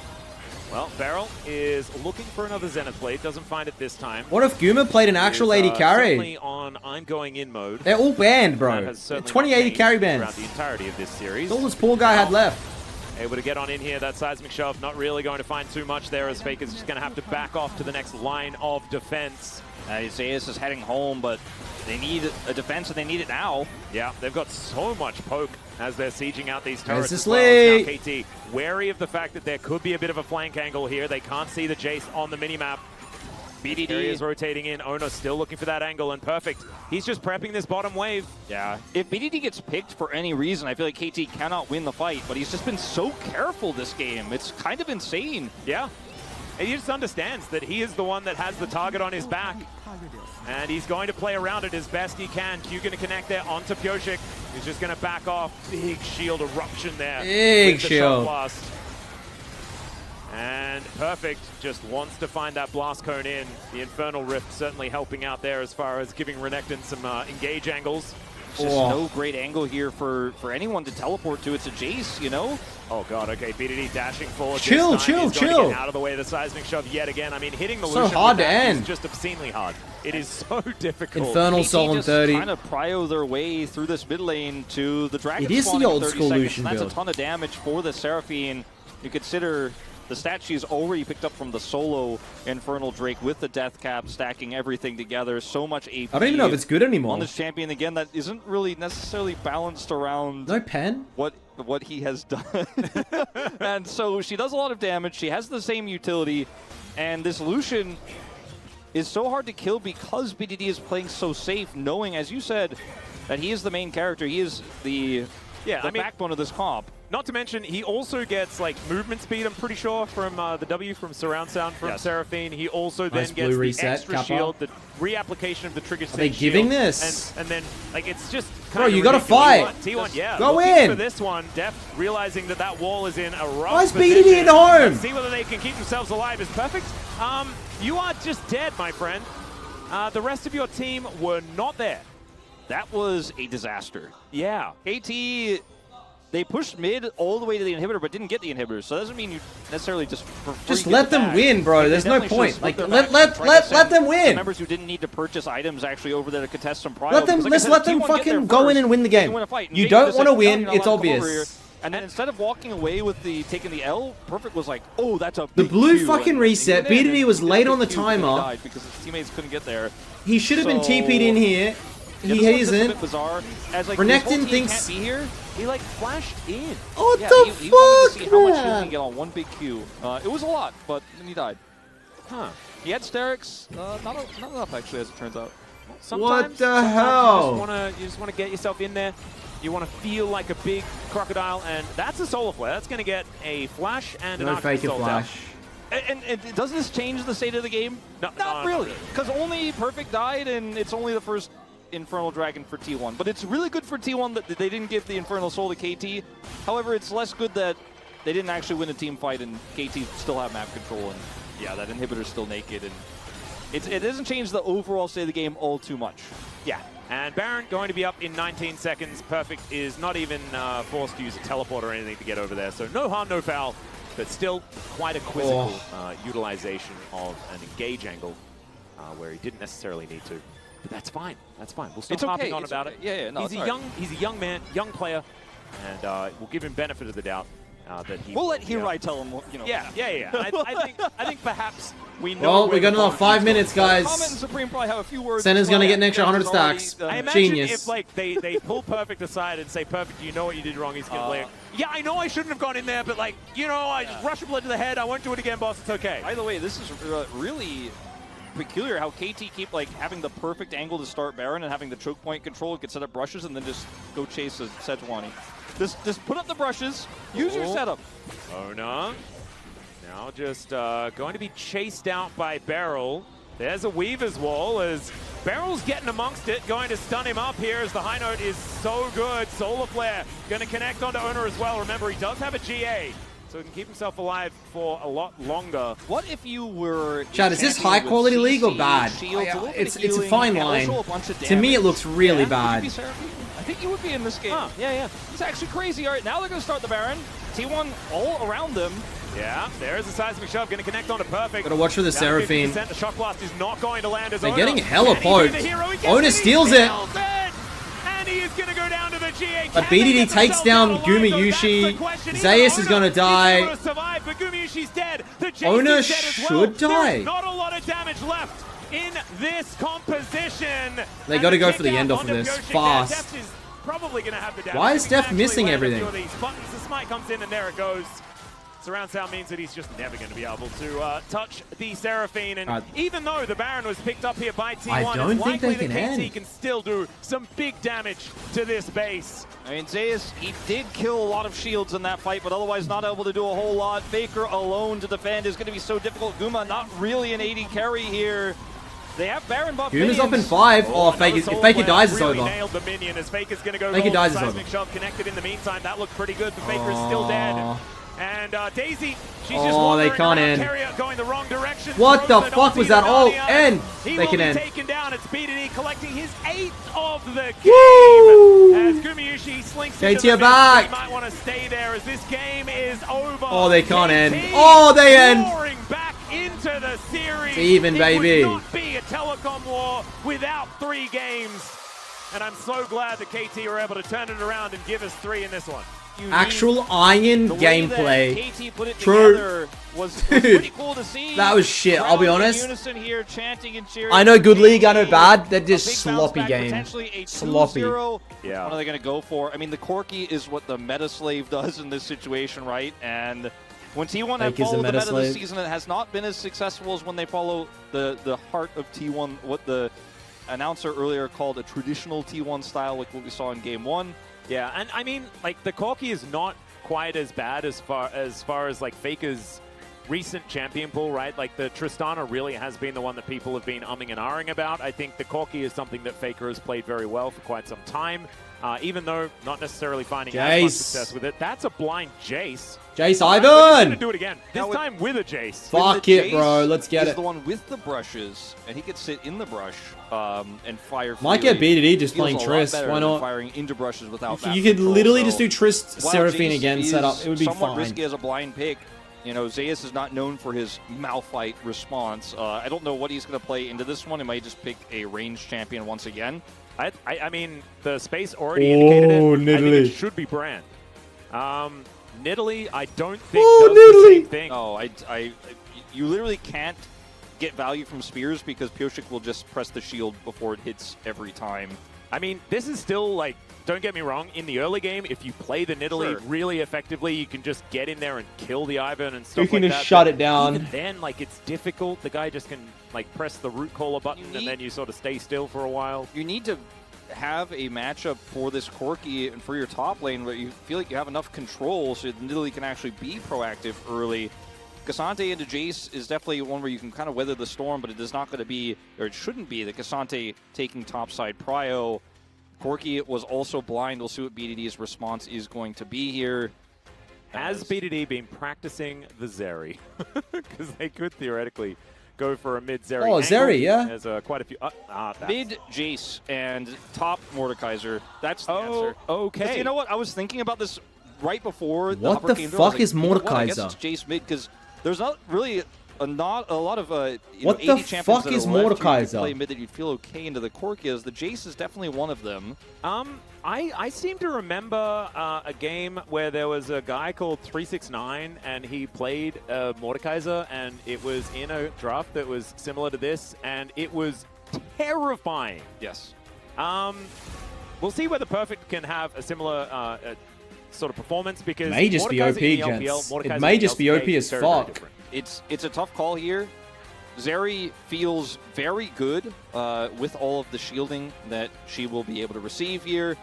Well, Beryl is looking for another Zenith Blade, doesn't find it this time. What if Guma played an actual 80 carry? Certainly on I'm going in mode. They're all banned, bro. 20 80 carry bans. Throughout the entirety of this series. That's all this poor guy had left. Able to get on in here, that seismic shove, not really going to find too much there as Faker's just going to have to back off to the next line of defense. Isaias is heading home, but they need a defense and they need it now. Yeah, they've got so much poke as they're sieging out these turrets as well. Now KT wary of the fact that there could be a bit of a flank angle here. They can't see the Jace on the minimap. BDD is rotating in. Ono still looking for that angle, and perfect. He's just prepping this bottom wave. Yeah. If BDD gets picked for any reason, I feel like KT cannot win the fight, but he's just been so careful this game. It's kind of insane. Yeah. And he just understands that he is the one that has the target on his back. And he's going to play around it as best he can. Q going to connect there onto Pyosik. He's just going to back off. Big shield eruption there. Big shield. And perfect, just wants to find that blast cone in. The Infernal Rift certainly helping out there as far as giving Renekton some engage angles. Just no great angle here for anyone to teleport to. It's a Jace, you know? Oh god, okay, BDD dashing forward. Chill. Get out of the way of the seismic shove yet again. I mean, hitting the so Lucian hard to end. is just obscenely hard. It is so difficult. Infernal Soul in 30. Kind of prio their way through this mid lane to the Dragon. It is the old school Lucian build. That's a ton of damage for the Seraphine. You consider the stat she's already picked up from the solo Infernal Drake with the Death Cap, stacking everything together. So much AP. I don't even know if it's good anymore. On this champion, again, that isn't really necessarily balanced around no pen. What he has done. And so she does a lot of damage. She has the same utility. And this Lucian is so hard to kill because BDD is playing so safe, knowing, as you said, that he is the main character. He is the backbone of this comp. Not to mention, he also gets like movement speed, I'm pretty sure, from the W from surround sound from Seraphine. He also then gets the extra shield, the reapplication of the trigger. Are they giving this? And then, like, it's just bro, you gotta fight. T1, yeah. Go in. For this one, Deft realizing that that wall is in a rough Why is position. BDD at home? Let's see whether they can keep themselves alive is perfect. You are just dead, my friend. The rest of your team were not there. That was a disaster. Yeah. KT, they pushed mid all the way to the inhibitor, but didn't get the inhibitor. So that doesn't mean you necessarily just let them win, bro. There's no point. Like let them win. Members who didn't need to purchase items actually over there to contest some prio. Let's let them fucking go in and win the game. You don't want to win. It's obvious. And then instead of walking away with taking the L, Perfect was like, oh, that's a the big blue Q. fucking reset. BDD was late on the timer. Died because his teammates couldn't get there. He should have been TP'd in here. He isn't. Bizarre. As like Renekton thinks can't be here. He like flashed in. What the fuck, he wanted to see how much he can get on one big Q. It was a lot, but then he died. Huh. He had Sterix. Not enough, actually, as it turns out. What the hell? You just want to get yourself in there. You want to feel like a big crocodile, and that's a solar flare. That's going to get a flash and an fake flash. And does this change the state of the game? No, not really, because only Perfect died, and it's only the first Infernal Dragon for T1, but it's really good for T1 that they didn't give the Infernal Soul to KT. However, it's less good that they didn't actually win a team fight and KT still have map control, and yeah, that inhibitor's still naked, and it doesn't change the overall state of the game all too much. Yeah, and Baron going to be up in 19 seconds. Perfect is not even forced to use a teleport or anything to get over there, so no harm, no foul, but still quite a quizzical utilization of an engage angle where he didn't necessarily need to. But that's fine. That's fine. We'll stop harping on about it. Yeah, no, he's a young man, young player, and we'll give him benefit of the doubt. That he we'll let Hirai tell him, you know. Yeah. I think perhaps we know. Well, we got another 5 minutes, guys. Comment and Supreme probably have a few words. Senna's gonna get an extra 100 stacks. I imagine Genius. if like they pull Perfect aside and say, Perfect, you know what you did wrong. He's gonna play. Yeah, I know I shouldn't have gone in there, but like, you know, I just rush a blood to the head. I won't do it again, boss. It's okay. By the way, this is really peculiar how KT keep like having the perfect angle to start Baron and having the choke point control. It can set up brushes and then just go chase a Sejuani. Just put up the brushes, use your setup. Oh no. Now just going to be chased out by Beryl. There's a Weaver's Wall as Beryl's getting amongst it, going to stun him up here as the high note is so good. Solar Flare going to connect onto Owner as well. Remember, he does have a GA, so he can keep himself alive for a lot longer. What if you were... Chad, is this high quality league or bad? It's a fine line. To me, it looks really bad. I think you would be in this game. Yeah. It's actually crazy. All right, now they're going to start the Baron. T1 all around them. Yeah, there's a seismic shove, going to connect onto Perfect. Gotta watch for the Seraphine. The Shock Blast is not going to land as They're getting hella poked. Owner steals it. And he is going to go down to the GA. But BDD takes down Gumayushi. Zayas is gonna die. Owner should die. Not a lot of damage left in this composition. They gotta go for the end off of this fast. Probably going to have the damage. Why is Steph missing everything? The smite comes in and there it goes. Surround sound means that he's just never going to be able to touch the Seraphine, and even though the Baron was picked up here by T1, I don't think they can end. KT can still do some big damage to this base. I mean, Zayas, he did kill a lot of shields in that fight, but otherwise not able to do a whole lot. Faker alone to defend is going to be so difficult. Guma not really an 80 carry here. They have Baron buff. Guma's up in 5. Oh, if Faker dies, it's over. Nailed the minion as Faker's going to go. Faker dies, it's over. Shove connected in the meantime. That looked pretty good, but Faker is still dead. And Daisy, she's just they can't end. Going the wrong direction. What the fuck was that? Oh, end. They can end. Taken down. It's BDD collecting his 8th of the game. As Gumayushi slinks into the back. He might want to stay there as this game is over. Oh, they can't end. Oh, they end. Roaring back into the series. Even, baby. It would not be a telecom war without 3 games. And I'm so glad that KT were able to turn it around and give us 3 in this one. Actual iron gameplay. KT put it True. was pretty cool to see. That was shit, I'll be honest. Here, chanting and cheering. I know good league, I know bad. They're just sloppy games. Sloppy. Yeah. What are they going to go for? I mean, the Corki is what the meta slave does in this situation, right? And when T1 have followed the meta this season, it has not been as successful as when they follow the heart of T1, what the announcer earlier called a traditional T1 style, like what we saw in Game 1. Yeah, and I mean, like, the Corki is not quite as bad as far as like Faker's recent champion pool, right? Like, the Tristana really has been the one that people have been umming and ahhing about. I think the Corki is something that Faker has played very well for quite some time, even though not necessarily finding as much success with it. That's a blind Jace. Jace Ivan! Gonna do it again. This time with a Jace. Fuck it, bro. Let's get it. The one with the brushes, and he could sit in the brush and fire. Might get BDD just playing Trist. Why not? Firing into brushes without. You could literally just do Trist Seraphine again. Set up. It would be somewhat fine. Risky as a blind pick. You know, Zayas is not known for his Malphite response. I don't know what he's going to play into this one. He might just pick a ranged champion once again. I mean, the space already indicated it. Nidalee. I think it should be Brand. Nidalee, I don't think does the same thing. No, you literally can't get value from spears because Pioshik will just press the shield before it hits every time. I mean, this is still, like, don't get me wrong, in the early game, if you play the Nidalee really effectively, you can just get in there and kill the Ivern and stuff like that. You can just shut it down. Even then, like, it's difficult. The guy just can, like, press the root caller button and then you sort of stay still for a while. You need to have a matchup for this Corki and for your top lane where you feel like you have enough control so that Nidalee can actually be proactive early. Cassante into Jace is definitely one where you can kind of weather the storm, but it is not going to be, or it shouldn't be, the Cassante taking topside prio. Corki was also blind. We'll see what BDD's response is going to be here. Has BDD been practicing the Zeri? Because they could theoretically go for a mid Zeri. Oh, Zeri, yeah. There's quite a few. Mid Jace and top Mordekaiser. That's the answer. Okay. You know what? I was thinking about this right before the What upper the game. fuck Like, is you know what? I guess Mordekaiser? it's Jace mid because there's not really not a lot of What 80 the champions fuck that is are left who could Mordekaiser? play mid that you'd feel okay into the Korkias. The Jace is definitely one of them. I seem to remember a game where there was a guy called 369 and he played Mordekaiser, and it was in a draft that was similar to this, and it was terrifying. Yes. We'll see whether Perfect can have a similar sort of performance, because It may just be OP, Mordekaiser in the gents. LPL, It Mordekaiser may in just be LCK OP is as very, very fuck. different. It's a tough call here. Zeri feels very good with all of the shielding that she will be able to receive here.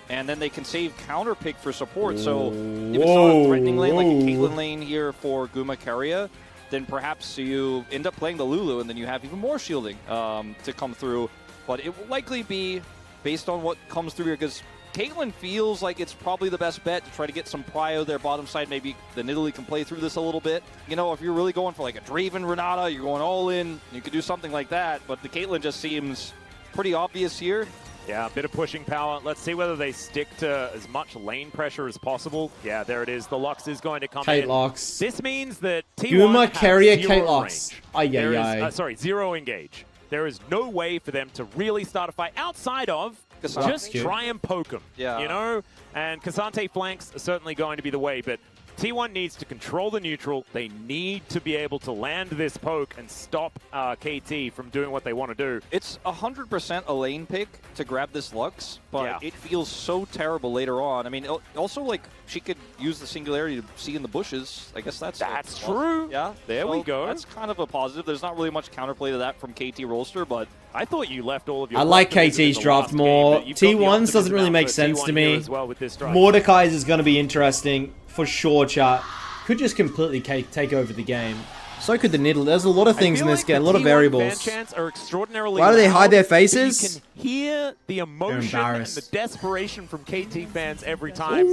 And then they can save counter pick for support. So if it's not a threatening lane like a Caitlyn lane here for Guma Keria, then perhaps you end up playing the Lulu and then you have even more shielding to come through. But it will likely be based on what comes through here, because Caitlyn feels like it's probably the best bet to try to get some prio there bottom side. Maybe the Nidalee can play through this a little bit. You know, if you're really going for like a Draven Renata, you're going all in, you could do something like that. But the Caitlyn just seems pretty obvious here. Yeah, a bit of pushing power. Let's see whether they stick to as much lane pressure as possible. Yeah, there it is. The Lux is going to come Kate in. Locks. This means that T1 Guma, has Keria, zero Kate Locks. range. There is, Ay. sorry, zero engage. There is no way for them to really start a fight outside of Cassante. just try and poke them. Yeah. You know? And Cassante flanks are certainly going to be the way, but T1 needs to control the neutral. They need to be able to land this poke and stop KT from doing what they want to do. It's 100% a lane pick to grab this Lux, but Yeah. it feels so terrible later on. I mean, also, like, she could use the singularity to see in the bushes. I guess that's true. Yeah, There we go. That's kind of a positive. There's not really much counterplay to that from KT Rolster, but I thought you left all of your... I like confidence in KT's the draft last game, more. but you've got the T1's doesn't optimism really out make for sense T1 to here me. as well with this draft. Mordekaiser is going to be interesting for sure, chat. Could just completely take over the game. So could the Nidalee. There's a lot of things in this game, a lot of variables. Are extraordinarily Why do they loud, hide their but faces? You can hear the emotion and the embarrassed. desperation from KT fans every time,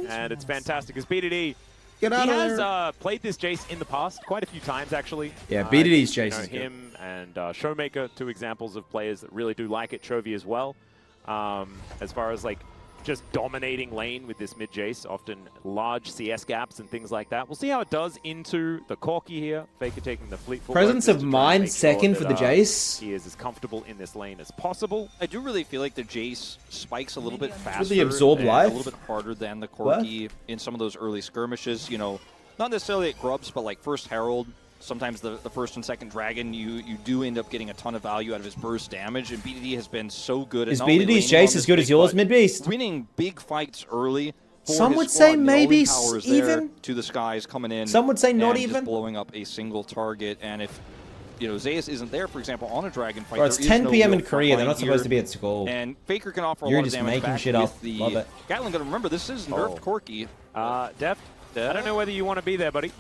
and it's fantastic. As BDD, Get out he of has there. played this Jace in the past quite a few times, actually. Yeah, BDD's You Jace know, is good. him and Showmaker, two examples of players that really do like it. Chovy as well. As far as like just dominating lane with this mid Jace, often large CS gaps and things like that. We'll see how it does into the Corki here. Faker taking the fleet footwork Presence just of to try and mind make sure second that, for the Jace. he is as comfortable in this lane as possible. I do really feel like the Jace spikes a little bit faster. Really absorb and life. A little bit harder than the Corki in some of those early skirmishes. You know, not necessarily at Grubs, but like first Herald. Sometimes the first and second Dragon, you do end up getting a ton of value out of his burst damage, and BDD has been so good at Is not only BDD's laning on Jace this as good as pick, yours, but Midbeast? winning big fights early. For Some his would squad, say and the maybe Owen Power is there even. to the skies coming in. Some would say not and even. just blowing up a single target, and if Zeus isn't there, for example, on a Dragon fight, Bro, it's there is 10 no p.m. real in Korea. front They're line not supposed here. to be at school. And Faker can offer a You're lot of just damage making back shit with up. the Love it. Gatlin. Got to remember, this is nerfed Corki. Deft, I don't know whether you want to be there, buddy.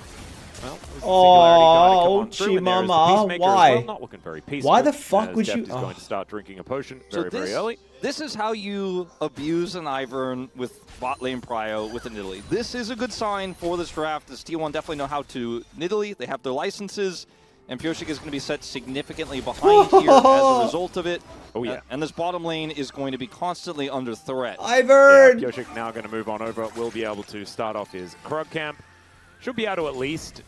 Well, there's the Oh, singularity going to come on through, and there is the Chimama, Peacemaker as why? well, not looking very peaceful, Why the fuck as would Deft you- is going to start drinking a potion very, So very early. This is how you abuse an Ivern with bot lane prio with a Nidalee. This is a good sign for this draft, as T1 definitely know how to Nidalee. They have their licenses, and Pyosik is going to be set significantly behind here as a result of it. Oh, yeah. And this bottom lane is going to be constantly under threat. Ivern! Yeah, Pyosik now going to move on over. Will be able to start off his Krug camp. Should be able to at least,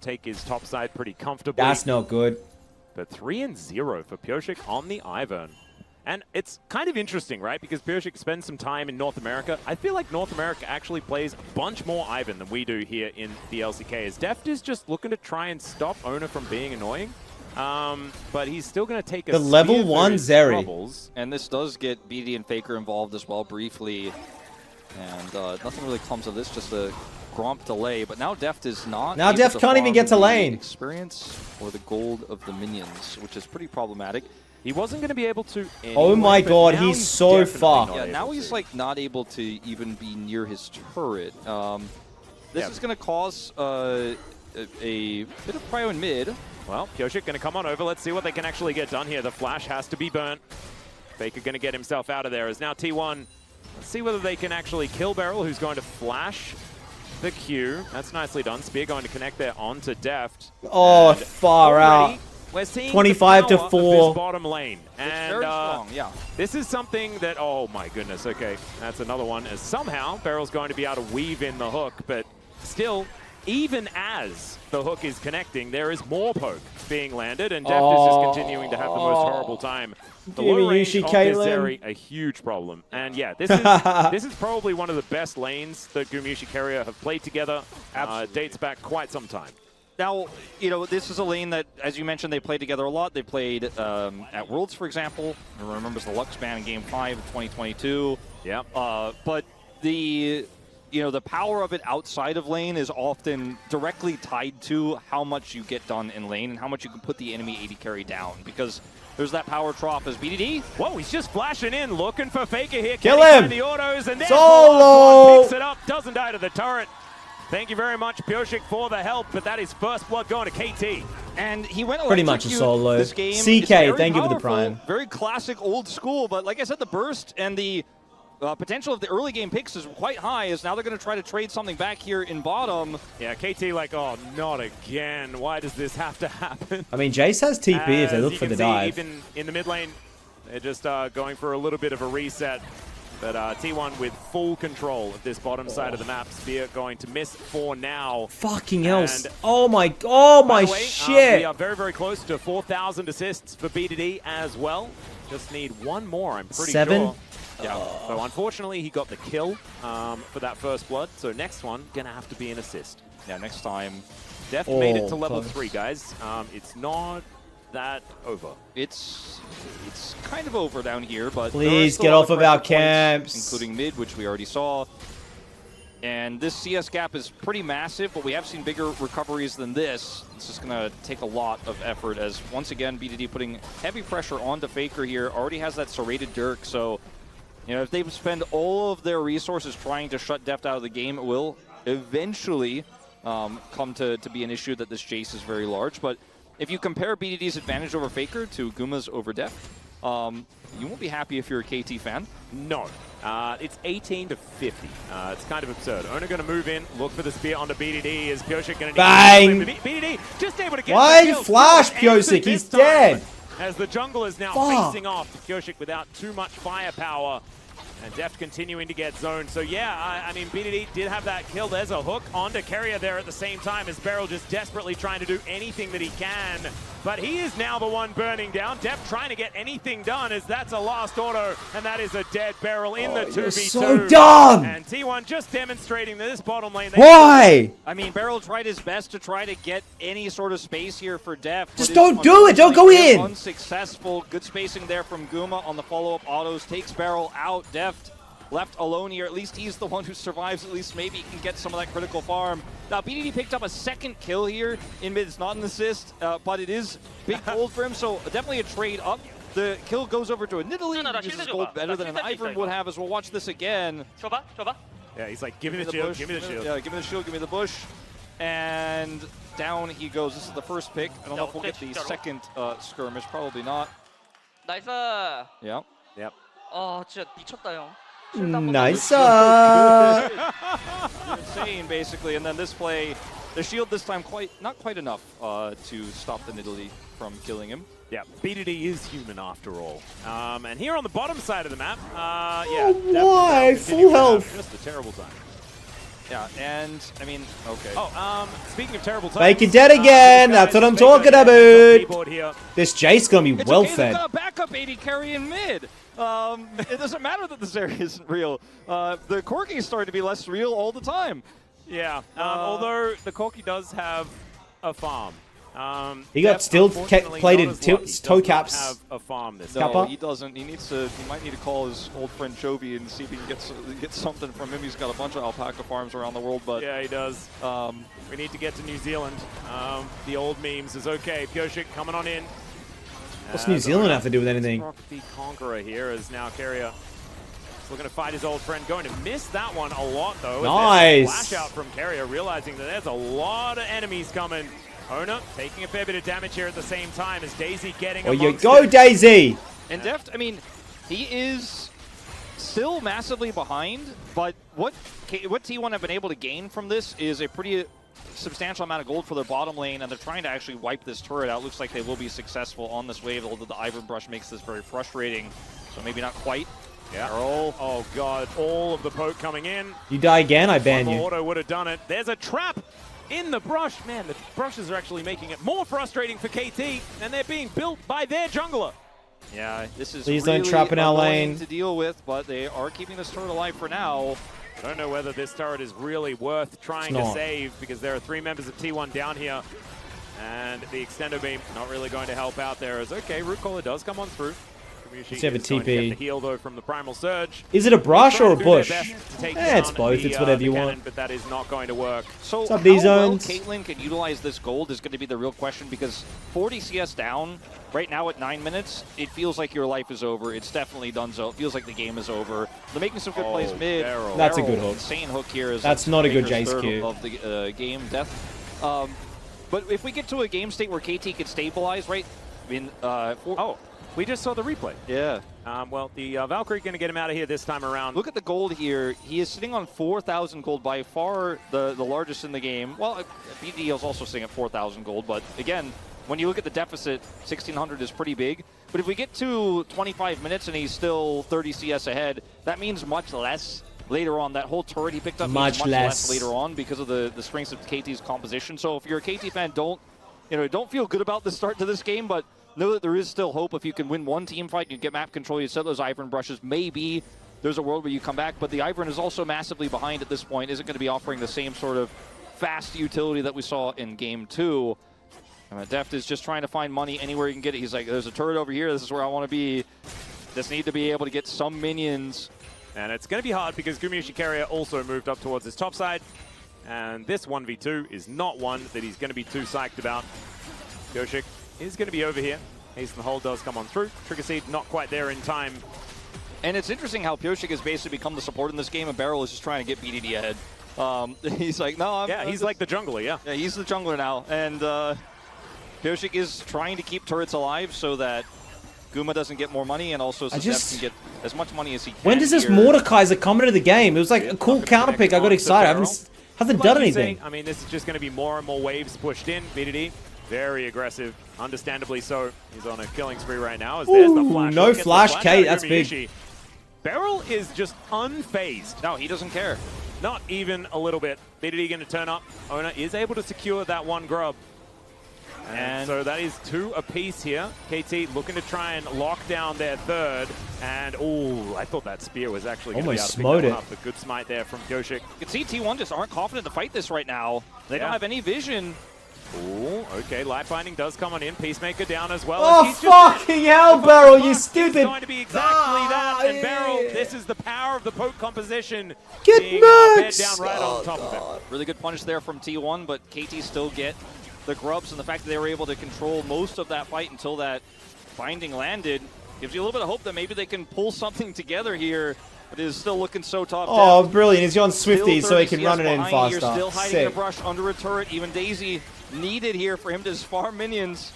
take his top side pretty comfortably. That's not good. But 3-0 for Pyosik on the Ivern. And it's kind of interesting, right? Because Pyosik spends some time in North America. I feel like North America actually plays a bunch more Ivern than we do here in the LCK. As Deft is just looking to try and stop Owner from being annoying. But he's still going to take The level spear 1 for his Zeri. troubles. And this does get BD and Faker involved as well briefly. And nothing really comes of this, just a Gromp delay. But now Deft is not. Now able Deft to can't even farm get to the lane. Experience or the gold of the minions, which is pretty problematic. He wasn't going to be able to Oh anyway, my but god, now he's so definitely far. not Yeah, able now he's to. like not able to even be near his turret. This is going to cause a bit of prio in mid. Well, Pyosik going to come on over. Let's see what they can actually get done here. The flash has to be burnt. Faker going to get himself out of there as now T1. Let's see whether they can actually kill Beryl, who's going to flash the Q. That's nicely done. Spear going to connect there onto Deft. Oh, And far out. We're seeing 25 to the power 4. of this bottom lane. And It's very strong, yeah. this is something that, oh my goodness, okay. That's another one. As somehow, Beryl's going to be able to weave in the hook, but still, even as the hook is connecting, there is more poke being landed, and Deft is just continuing to have the most horrible time. The low range of this Zeri, a huge problem. And yeah, this is probably one of the best lanes that Gumushi Carrier have played together. Dates back quite some time. Now, you know, this is a lane that, as you mentioned, they played together a lot. They played at Worlds, for example. Everyone remembers the Lux ban in Game 5 of 2022. Yeah. But the power of it outside of lane is often directly tied to how much you get done in lane and how much you can put the enemy AD carry down. Because there's that power trough as BDD. Whoa, he's just flashing in, looking for Faker here. Kill Can he him! find the autos, and then Solo! picks it up, doesn't die to the turret. Thank you very much, Pyosik, for the help, but that is first blood going to KT. And he went Pretty much a solo. this game. CK, thank you for the prime. Very classic, old school, but like I said, the burst and the potential of the early game picks is quite high, as now they're going to try to trade something back here in bottom. Yeah, KT like, oh, not again. Why does this have to happen? I mean, Jace has TP if they As look you for the can see, dive. Even in the mid lane, they're just going for a little bit of a reset. But T1 with full control of this bottom side of the map. Spear going to miss for now. Fucking else. And Oh my by the way, shit. we are very, very close to 4,000 assists for BDD as well. Just need one more, I'm pretty 7? sure. Yeah. So unfortunately, he got the kill for that first blood. So next one, gonna have to be an assist. Yeah, next time. Deft made it to Oh, level close. 3, guys. It's not that over. It's kind of over down here, but Please there are get still off a of lot our pressure points, camps. including mid, which we already saw. And this CS gap is pretty massive, but we have seen bigger recoveries than this. It's just going to take a lot of effort, as once again, BDD putting heavy pressure onto Faker here. Already has that serrated Dirk, so you know, if they spend all of their resources trying to shut Deft out of the game, it will eventually come to be an issue that this Jace is very large. But if you compare BDD's advantage over Faker to Guma's over Deft, you won't be happy if you're a KT fan. No. It's 18 to 50. It's kind of absurd. Owner going to move in, look for the spear onto BDD. Is Pyosik going to Bang! BDD just able to get Why the kill. flash Still answered Pyosik? He's this time, dead. As the jungle is now Fuck. facing off Pyosik without too much firepower. And Deft continuing to get zoned. So yeah, I mean, BDD did have that kill. There's a hook onto Carrier there at the same time as Beryl just desperately trying to do anything that he can. But he is now the one burning down. Deft trying to get anything done, as that's a last auto, and that is a dead Beryl in the 2v2. You're so dumb! And T1 just demonstrating that this bottom lane. Why? I mean, Beryl tried his best to try to get any sort of space here for Deft. Just but don't is do it. Don't go unfortunately in. Unsuccessful. Good spacing there from Guma on the follow-up autos. Takes Beryl out. Deft left alone here. At least he's the one who survives. At least maybe he can get some of that critical farm. Now, BDD picked up a second kill here in mid. It's not an assist, but it is big gold for him, so definitely a trade up. The kill goes over to a Nidalee, who uses gold better than an Ivern would have, as we'll watch this again. Yeah, he's like, give me the shield, give me the shield. Yeah, give me the shield, give me the bush. And down he goes. This is the first pick. I don't know if we'll get the second skirmish. Probably not. 나이스. Yeah. Yep. 진짜 미쳤다 형. Nice. Insane, basically. And then this play, the shield this time not quite enough to stop the Nidalee from killing him. Yeah, BDD is human after all. And here on the bottom side of the map, yeah. Oh, why? Full health. Just a terrible time. Yeah, and I mean, okay. Oh, speaking of terrible times. Fake it dead again. That's what I'm talking about. Here. This Jace gonna be It's well okay, they've fed. got a backup AD carry in mid. It doesn't matter that this area isn't real. The Corki is starting to be less real all the time. Yeah, although the Corki does have a farm. He got Deft, still unfortunately, plated not as lucky, does toe not caps. have a farm this No, time. Kappa? he doesn't. He needs to. He might need to call his old friend Chovy and see if he can get something from him. He's got a bunch of alpaca farms around the world, but Yeah, he does. We need to get to New Zealand. The old memes is okay. Pyosik coming on in. What's New Zealand have to do with anything? The Conqueror here is now Carrier looking to fight his old friend. Going to miss that one a lot, though. Nice. Flash out from Carrier, realizing that there's a lot of enemies coming. Ona taking a fair bit of damage here at the same time as Daisy getting Well, you amongst go, it. Daisy. And Deft, I mean, he is still massively behind, but what T1 have been able to gain from this is a pretty substantial amount of gold for their bottom lane, and they're trying to actually wipe this turret out. Looks like they will be successful on this wave, although the Iron Brush makes this very frustrating, so maybe not quite. Yeah. Oh, God. All of the poke coming in. You die again, I ban One you. more auto would have done it. There's a trap in the brush. Man, the brushes are actually making it more frustrating for KT, and they're being built by their jungler. Yeah, this is Please really don't trap in our annoying lane to deal with, but they are keeping this turret alive for now. I don't know whether this turret is really worth trying to save, because there are 3 members of T1 down here, and the extender beam not really going to help out there. As okay, Root Caller does come on through. Let's have a is going to TP. get the heal though from the Primal Surge. Is it a brush or a Trying to do their bush? best to take It's down both. the, It's whatever the you cannon, want. but that is not going to work. So What's up, how D-zones? well Caitlyn can utilize this gold is going to be the real question, because 40 CS down right now at 9 minutes, it feels like your life is over. It's definitely done so. It feels like the game is over. They're making some good plays mid. Barrel. That's a good hook. Insane hook here. Is That's not a good Baker's Jace third Q. of the game death. But if we get to a game state where KT can stabilize, right? I mean, We just saw the replay. yeah. Well, the Valkyrie going to get him out of here this time around. Look at the gold here. He is sitting on 4,000 gold, by far the largest in the game. Well, BD is also sitting at 4,000 gold, but again, when you look at the deficit, 1,600 is pretty big. But if we get to 25 minutes and he's still 30 CS ahead, that means much less later on. That whole turret he picked up means much less later on because of the strengths of KT's composition. So if you're a KT fan, don't feel good about the start to this game, but know that there is still hope. If you can win one team fight, you get map control, you set those Ivern brushes, maybe there's a world where you come back. But the Ivern is also massively behind at this point, isn't going to be offering the same sort of fast utility that we saw in Game 2. Deft is just trying to find money anywhere he can get it. He's like, there's a turret over here, this is where I want to be. Just need to be able to get some minions. And it's going to be hard because Gumiushi Carrier also moved up towards his top side. And this 1v2 is not one that he's going to be too psyched about. Yoshik is going to be over here. Hasten the Hold does come on through. Trigger Seed not quite there in time. And it's interesting how Pioshik has basically become the support in this game, and Beryl is just trying to get BDD ahead. He's like, no, he's like the jungler, yeah. Yeah, he's the jungler now. And Pioshik is trying to keep turrets alive so that Guma doesn't get more money, and also so Deft can get as much money as he can. When does this Mordekaiser come into the game? It was like a cool counter pick. I got excited. Hasn't done anything. I mean, this is just going to be more and more waves pushed in. BDD, very aggressive, understandably so. He's on a killing spree right now. As there's the flash. No flash, Kate. That's big. Beryl is just unfazed. No, he doesn't care. Not even a little bit. BDD going to turn up. Ona is able to secure that one grub. And so that is 2 apiece here. KT looking to try and lock down their third. And, oh, I thought that spear was actually going to be able to pick that one up. A good smite there from Yoshik. You can see T1 just aren't confident to fight this right now. They don't have any vision. Oh, okay. Light Binding does come on in. Peacemaker down as well. Oh, fucking hell, Beryl, you stupid. It's going to be exactly that. And Beryl, this is the power of the poke composition. Get being bed down right on top of it. Really good punish there from T1, but KT still get the grubs, and the fact that they were able to control most of that fight until that binding landed gives you a little bit of hope that maybe they can pull something together here. It is still looking so top down. Oh, brilliant. He's on Swifty so he can CS run it in faster. You're still hiding Sick. in the brush under a turret. Even Daisy needed here for him to just farm minions.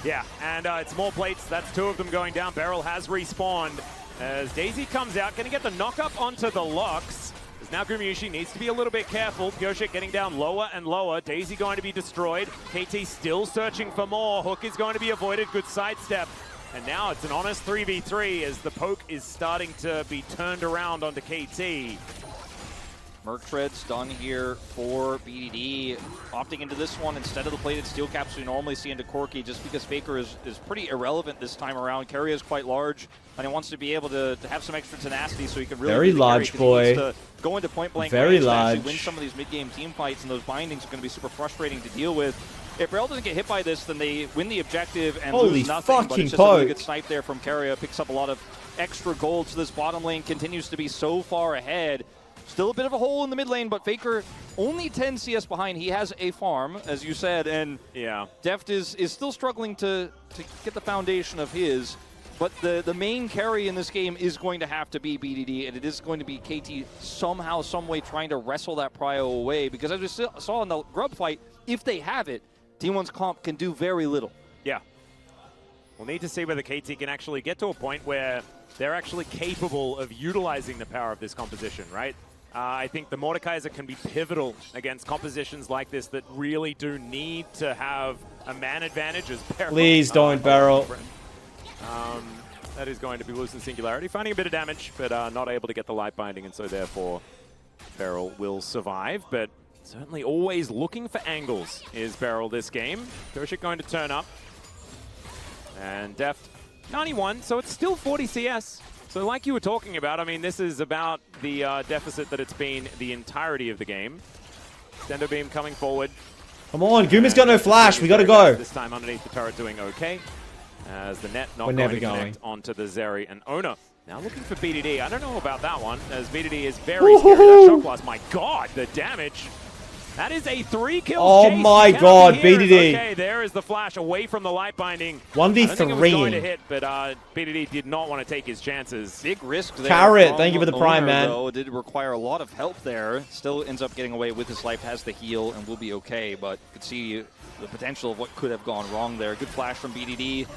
Yeah, and it's more plates. That's 2 of them going down. Beryl has respawned as Daisy comes out. Going to get the knock-up onto the Lux. Now Gumiushi needs to be a little bit careful. Pioshik getting down lower and lower. Daisy going to be destroyed. KT still searching for more. Hook is going to be avoided. Good sidestep. And now it's an honest 3v3 as the poke is starting to be turned around onto KT. Merc Tread's done here for BDD, opting into this one instead of the plated steel caps we normally see into Corki, just because Faker is pretty irrelevant this time around. Carry is quite large, and he wants to be able to have some extra tenacity so he can really very large boy. He needs to go into point blank very range large. to actually win some of these mid game team fights, and those bindings are going to be super frustrating to deal with. If Beryl doesn't get hit by this, then they win the objective and lose nothing. But it's just a really good snipe there from Carrier. Picks up a lot of extra gold, so this bottom lane continues to be so far ahead. Still a bit of a hole in the mid lane, but Faker only 10 CS behind. He has a farm, as you said, and yeah, Deft is still struggling to get the foundation of his. But the main carry in this game is going to have to be BDD, and it is going to be KT somehow, some way trying to wrestle that prio away. Because as we saw in the Grub fight, if they have it, T1's comp can do very little. Yeah. We'll need to see whether KT can actually get to a point where they're actually capable of utilizing the power of this composition, right? I think the Mordekaiser can be pivotal against compositions like this that really do need to have a man advantage as Beryl. Please don't, Beryl. That is going to be losing Singularity, finding a bit of damage, but not able to get the light binding, and so therefore Beryl will survive. But certainly always looking for angles is Beryl this game. Koshik going to turn up. And Deft 91, so it's still 40 CS. So like you were talking about, I mean, this is about the deficit that it's been the entirety of the game. Stendo Beam coming forward. Come on, Guma's got no flash. We got to go. This time underneath the turret doing okay. As the net not We're going never to connect onto the Zeri and Ona. Now looking for BDD. I don't know about that one, as BDD is very scary. That shock blast, my god, the damage. That is a 3-kill Oh chase. my god, BDD. Okay, there is the flash away from the light binding. 1v3. I don't think it was going to hit, but BDD did not want to take his chances. Big risk there. Carrot, thank you for the prime, man. Though, it did require a lot of help there. Still ends up getting away with his life, has the heal, and will be okay. But you could see the potential of what could have gone wrong there. Good flash from BDD.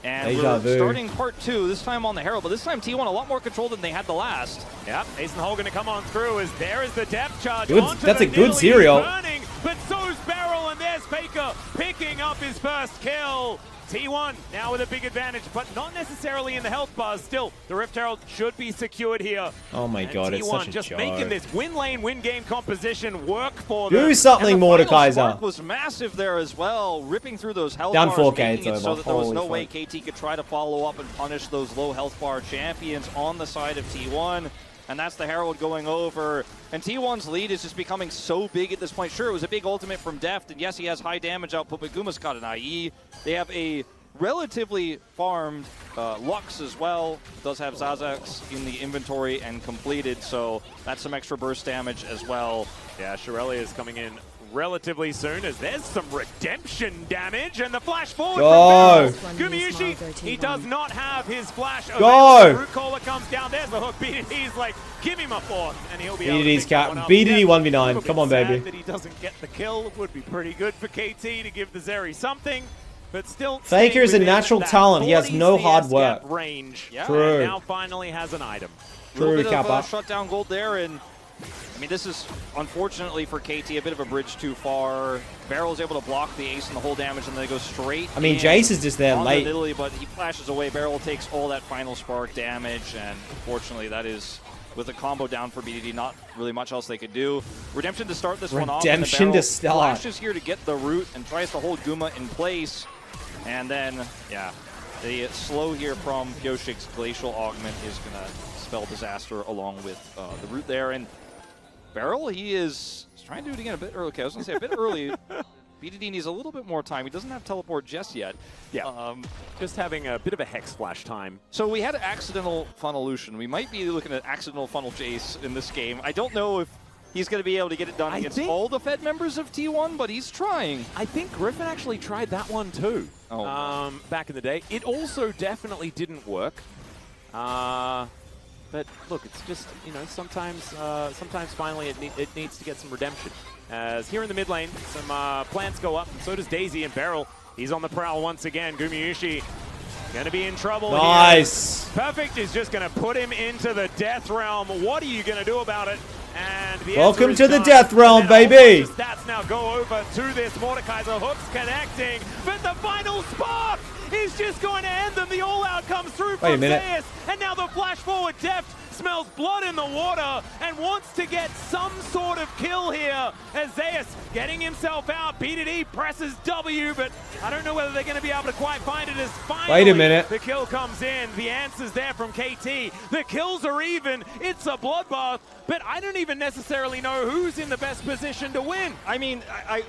And we're starting part 2, this time on the Herald, but this time T1 a lot more control than they had the last. Yep, Ace and Hole going to come on through as there is the depth charge. That's a good serial. Burning, but so's Beryl, and there's Faker picking up his first kill. T1 now with a big advantage, but not necessarily in the health bars. Still, the Rift Herald should be secured here. Oh my god, it's such a just joke. making this win lane, win game composition work for them. Do something, Mordekaiser. Spark was massive there as well, ripping through those health Down bars, 4K, making it it's so over. that there was no Holy way KT could try to follow up and punish those low health bar champions on the side of T1. And that's the Herald going over. And T1's lead is just becoming so big at this point. Sure, it was a big ultimate from Deft, and yes, he has high damage output, but Guma's got an IE. They have a relatively farmed Lux as well. Does have Zazax in the inventory and completed, so that's some extra burst damage as well. Yeah, Shirelli is coming in relatively soon as there's some redemption damage and the flash forward from Gumayushi. He does not have his flash. Root Caller comes down. There's the hook. BDD's like, give me my fourth, and he'll be able to pick that one up. BDD 1v9. Come on, baby. That he doesn't get the kill would be pretty good for KT to give the Zeri something. But still, Faker is a natural talent. He has no hard work. Range. Yeah. True. And now finally has an item. True, Kappa. Shutdown gold there, and I mean, this is, unfortunately for KT, a bit of a bridge too far. Beryl's able to block the Ace and the whole damage, and then they go straight. I mean, Jace is just there late. Italy, but he flashes away. Beryl takes all that final spark damage, and unfortunately, that is, with a combo down for BDD, not really much else they could do. Redemption to start this one off. Redemption to start. Flashes here to get the root and tries to hold Guma in place. And then, yeah, the slow here from Pyoshik's Glacial Augment is going to spell disaster along with the root there. And Beryl, he's trying to do it again a bit early. Okay, I was going to say a bit early. BDD needs a little bit more time. He doesn't have teleport just yet. Yeah, just having a bit of a Hex Flash time. So we had accidental Funnolution. We might be looking at accidental Funnel Chase in this game. I don't know if he's going to be able to get it done against all the Fed members of T1, but he's trying. I think Griffin actually tried that one too. Back in the day. It also definitely didn't work. But look, it's just, you know, sometimes finally it needs to get some redemption. As here in the mid lane, some plants go up, and so does Daisy and Beryl. He's on the prowl once again. Gumayushi gonna be in trouble. Nice. Here. Perfect is just gonna put him into the death realm. What are you gonna do about it? And the welcome to the death realm, baby. Stats now go over to this Mordekaiser. Hooks connecting, but the final spark is just going to end them. The all-out comes through from Zeus, and now the flash forward Deft smells blood in the water and wants to get some sort of kill here as Zeus getting himself out. BDD presses W, but I don't know whether they're going to be able to quite find it as finally the kill comes in. The answer's there from KT. The kills are even. It's a bloodbath, but I don't even necessarily know who's in the best position to win. I mean,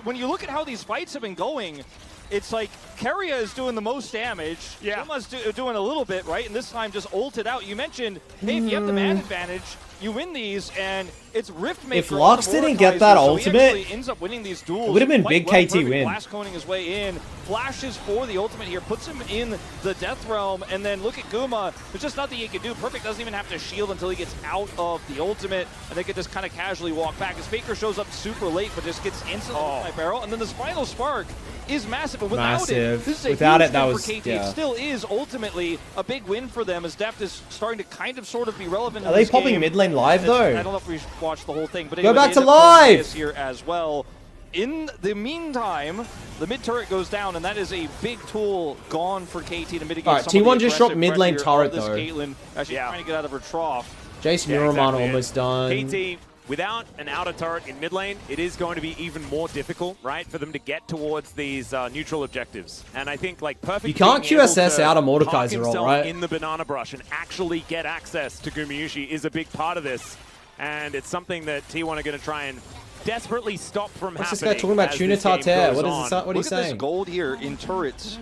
when you look at how these fights have been going, it's like Keria is doing the most damage. Yeah. Someone's doing a little bit, right? And this time just ulted out. You mentioned, hey, if you have the man advantage, you win these, and it's Riftmaker. If Lux didn't get that ultimate, he ends up winning these duels. it would have been big well. KT win. Flash coning his way in, flashes for the ultimate here, puts him in the Death Realm, and then look at Guma. There's just nothing he can do. Perfect doesn't even have to shield until he gets out of the ultimate, and they can just kind of casually walk back. As Faker shows up super late, but just gets instantly hit by barrel, and then this final spark is massive, and without it, this is a without huge it, that win was for KT. yeah. It still is ultimately a big win for them, as Deft is starting to kind of sort of be relevant. Are they popping mid lane live though? I don't know if we should watch the whole thing, but go anyway, back to live here as well. In the meantime, the mid turret goes down, and that is a big tool gone for KT to mitigate. All right, some of T1 the just dropped mid lane pressure turret of this though. Caitlyn as she's trying to get out of her trough. Jace Yeah, Muramana exactly. almost done. KT, without an outer turret in mid lane, it is going to be even more difficult, right, for them to get towards these neutral objectives. And I think, like, Perfect. You can't being able QSS to out a park Mordekaiser roll, himself right? in the banana brush and actually get access to Gumayusi is a big part of this. And it's something that T1 are going to try and desperately stop from What's this happening. guy talking about? as Tuna this game tartare. goes What is on. this? What are you Look at this saying? gold here in turrets.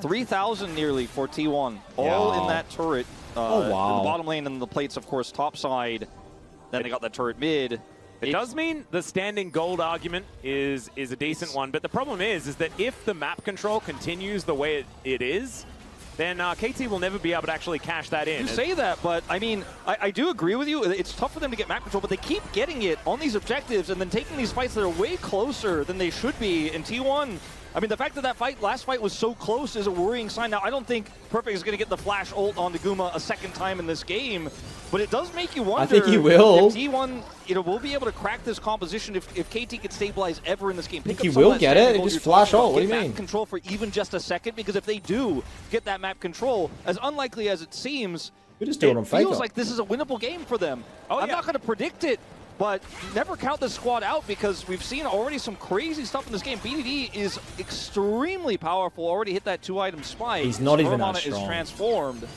3,000 nearly for T1. All Yeah. in that turret. Oh, wow. In the bottom lane and the plates, of course, top side. Then they got that turret mid. It does mean the standing gold argument is a decent one, but the problem is that if the map control continues the way it is, then KT will never be able to actually cash that in. You say that, but I mean, I do agree with you. It's tough for them to get map control, but they keep getting it on these objectives and then taking these fights that are way closer than they should be. In T1, I mean, the fact that last fight was so close is a worrying sign. Now, I don't think Perfect is going to get the flash ult on Guma a second time in this game, but it does make you wonder. I think he will. If T1, will be able to crack this composition if KT can stabilize ever in this game. I think he will get it. Just flash ult. What do you mean? Map control for even just a second, because if they do get that map control, as unlikely as it seems, We just do it on Faker. feels like this is a winnable game for them. I'm not going to predict it, but never count this squad out, because we've seen already some crazy stuff in this game. BDD is extremely powerful. Already hit that 2-item spike. He's not even that Muramana is strong. transformed.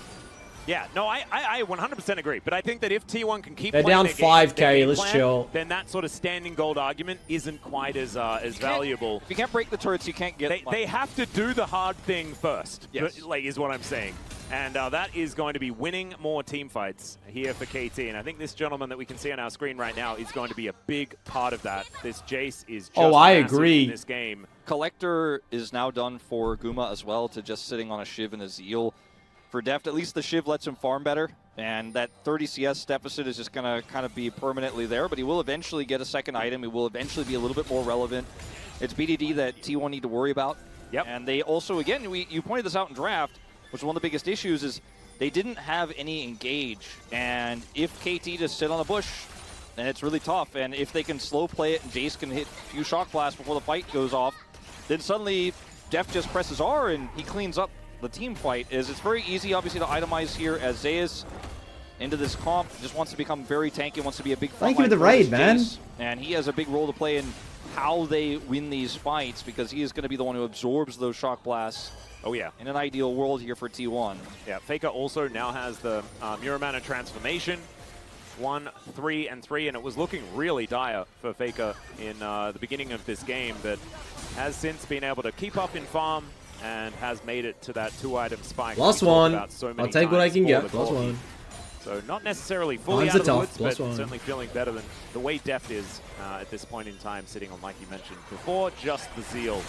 Yeah, no, I 100% agree. But I think that if T1 can keep They're playing down their game, 5K, their game let's plan, chill. then that sort of standing gold argument isn't quite as valuable. If you can't break the turrets, you can't get They have to do the hard thing first, Yes. like, is what I'm saying. And that is going to be winning more team fights here for KT. And I think this gentleman that we can see on our screen right now is going to be a big part of that. This Jace is just I massive agree. in this game. Collector is now done for Guma as well, to just sitting on a Shiv and a Zeal. For Deft, at least the Shiv lets him farm better, and that 30 CS deficit is just going to kind of be permanently there, but he will eventually get a second item. He will eventually be a little bit more relevant. It's BDD that T1 need to worry about. Yep. And they also, again, you pointed this out in draft, which is one of the biggest issues, is they didn't have any engage. And if KT just sit on a bush, then it's really tough. And if they can slow play it and Jace can hit a few shock blasts before the fight goes off, then suddenly Deft just presses R and he cleans up the team fight. It's very easy, obviously, to itemize here as Zeus into this comp. Just wants to become very tanky, wants to be a big Thank you for frontline the for raid, this man. Jace. And he has a big role to play in how they win these fights, because he is going to be the one who absorbs those shock blasts. Oh, yeah. In an ideal world here for T1. Yeah, Faker also now has the Muramana transformation. 1, 3, and 3, and it was looking really dire for Faker in the beginning of this game, but has since been able to keep up in farm and has made it to that 2-item spike. Plus we talked one. about so many I'll take what I times can for get. the Plus Corki. one. So not necessarily fully Times out of are the tough. woods, Plus but one. certainly feeling better than the way Deft is at this point in time, sitting on, like you mentioned before, just the Zeal.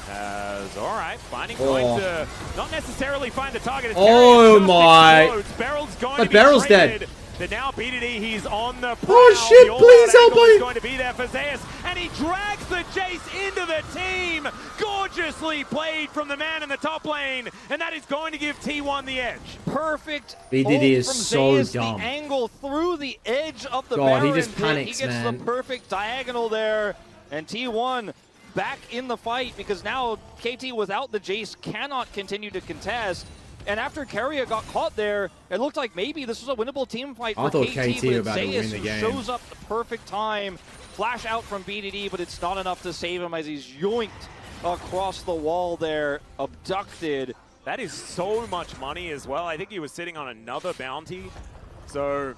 As, all right, going to not necessarily find the target. It's Oh my. Beryl's going But to be Beryl's traded. dead. But now BDD, he's on the prowl. Oh shit, The all-out please help angle is me. going to be there for Zeus, and he drags the Jace into the team. Gorgeously played from the man in the top lane, and that is going to give T1 the edge. Perfect. BDD ult is from so Zeus, dumb. The angle through the edge of the God, he Baron just pit. panics, He gets man. the perfect diagonal there, and T1 back in the fight, because now KT without the Jace cannot continue to contest. And after Keria got caught there, it looked like maybe this was a winnable team fight I for thought KT, KT but were it's about to win Zeus the who game. shows up the perfect time. Flash out from BDD, but it's not enough to save him as he's yoinked across the wall there, abducted. That is so much money as well. I think he was sitting on another bounty. So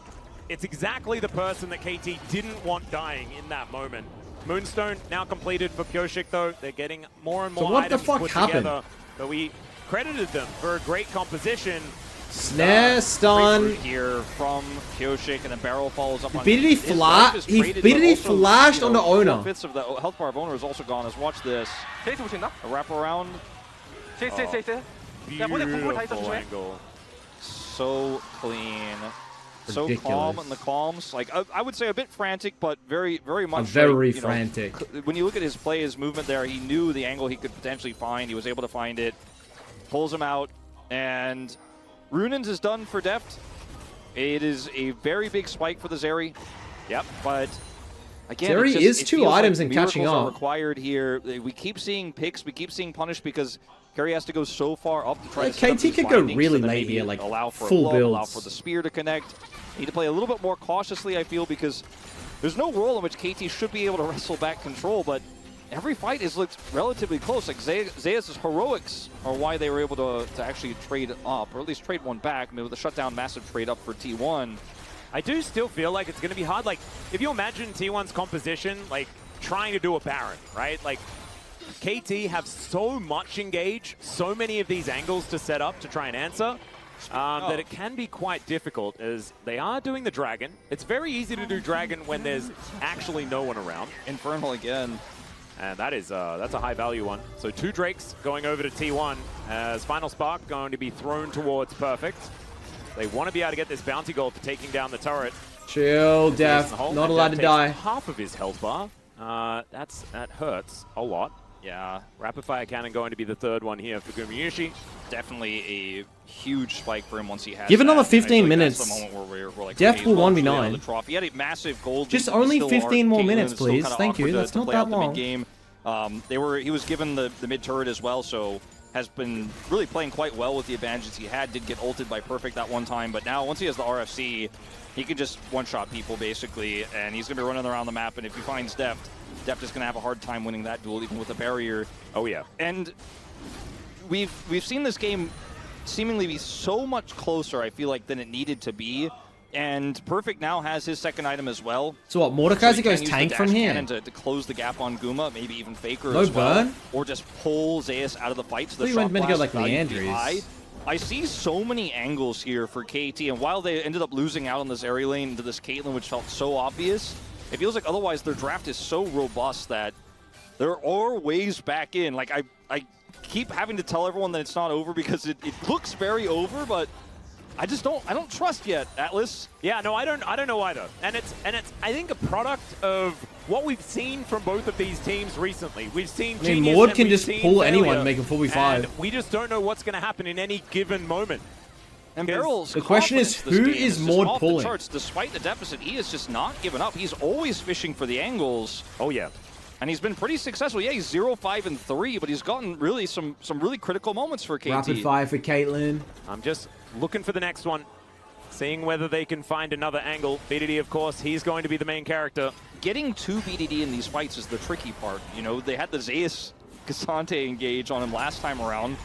it's exactly the person that KT didn't want dying in that moment. Moonstone now completed for Pyoshik, though. They're getting more and more So what the items fuck put happened? together. But we credited them for a great composition. Snare stun. Here from Kyoshik, and then Barrel follows up on BDD flashed onto Owner. 4/5 of the health bar of Owner is also gone. As watch this. A wrap around. Beautiful angle. So clean. So Ridiculous. calm in the calms. Like I would say a bit frantic, but very much Very like, you know, frantic. when you look at his play, his movement there, he knew the angle he could potentially find. He was able to find it. Pulls him out, and Runins is done for Deft. It is a very big spike for the Zeri. Yep. But again, Zeri is 2 items and catching miracles up. are required here. We keep seeing picks, we keep seeing punish because Kerry has to go so far up to try to set up KT these could go bindings really so that late maybe here, like allow for full a blow, allow builds. for the spear to connect. Need to play a little bit more cautiously, I feel, because there's no role in which KT should be able to wrestle back control, but every fight has looked relatively close. Like Zeus' heroics are why they were able to actually trade up, or at least trade one back. Maybe with the shutdown, massive trade up for T1. I do still feel like it's going to be hard. Like, if you imagine T1's composition, like, trying to do a Baron, right? Like, KT have so much engage, so many of these angles to set up to try and answer, that it can be quite difficult, as they are doing the Dragon. It's very easy to do Dragon when there's actually no one around. Infernal again. And that's a high value one. So 2 Drakes going over to T1 as Final Spark going to be thrown towards Perfect. They want to be able to get this bounty goal for taking down the turret. Chill, Def. Not allowed to die. Half of his health bar. That hurts a lot. Yeah, Rapid Fire Cannon going to be the 3rd one here for Gumayushi. definitely a huge spike for him once he has Give another that. And I 15 feel like minutes. That's the moment where we're like, Def okay, will he's 1v9. the trophy. He had a massive gold. Just lead, only still 15 more Caitlyn minutes, is still please. kinda Thank you. awkward That's to not play that out the long. mid-game. He was given the mid turret as well, so has been really playing quite well with the advantages he had. Did get ulted by Perfect that one time, but now once he has the RFC, he can just one-shot people basically, and he's going to be running around the map, and if he finds Deft is going to have a hard time winning that duel, even with a barrier. Oh, yeah. And we've seen this game seemingly be so much closer, I feel like, than it needed to be. And Perfect now has his second item as well. So what, Mordekaiser he goes can use tank the from dash here? cannon to close the gap on Guma, maybe even Faker No as well. burn? Or just pull Zeus out of the fight. So the I thought you shot were meant to go blast like value would be Leandri's. high. I see so many angles here for KT, and while they ended up losing out on this area lane into this Caitlyn, which felt so obvious, it feels like otherwise their draft is so robust that there are ways back in. Like, I keep having to tell everyone that it's not over because it looks very over, but I don't trust yet, Atlas. Yeah, no, I don't know either. And it's I think a product of what we've seen from both of these teams recently. We've seen genius Mord and can we've just seen pull anyone failure, and make a 4v5. and we just don't know what's going to happen in any given moment. And Barrel's the question is, confidence this who game is just Mord off pulling? the charts. Despite the deficit, he has just not given up. He's always fishing for the angles. Oh yeah. And he's been pretty successful. Yeah, he's 0-5-3, but he's gotten really some really critical moments for KT. Rapid fire for Caitlyn. I'm just looking for the next one, seeing whether they can find another angle. BDD, of course, he's going to be the main character. Getting 2 BDD in these fights is the tricky part. You know, they had the Zeus Cassante engage on him last time around,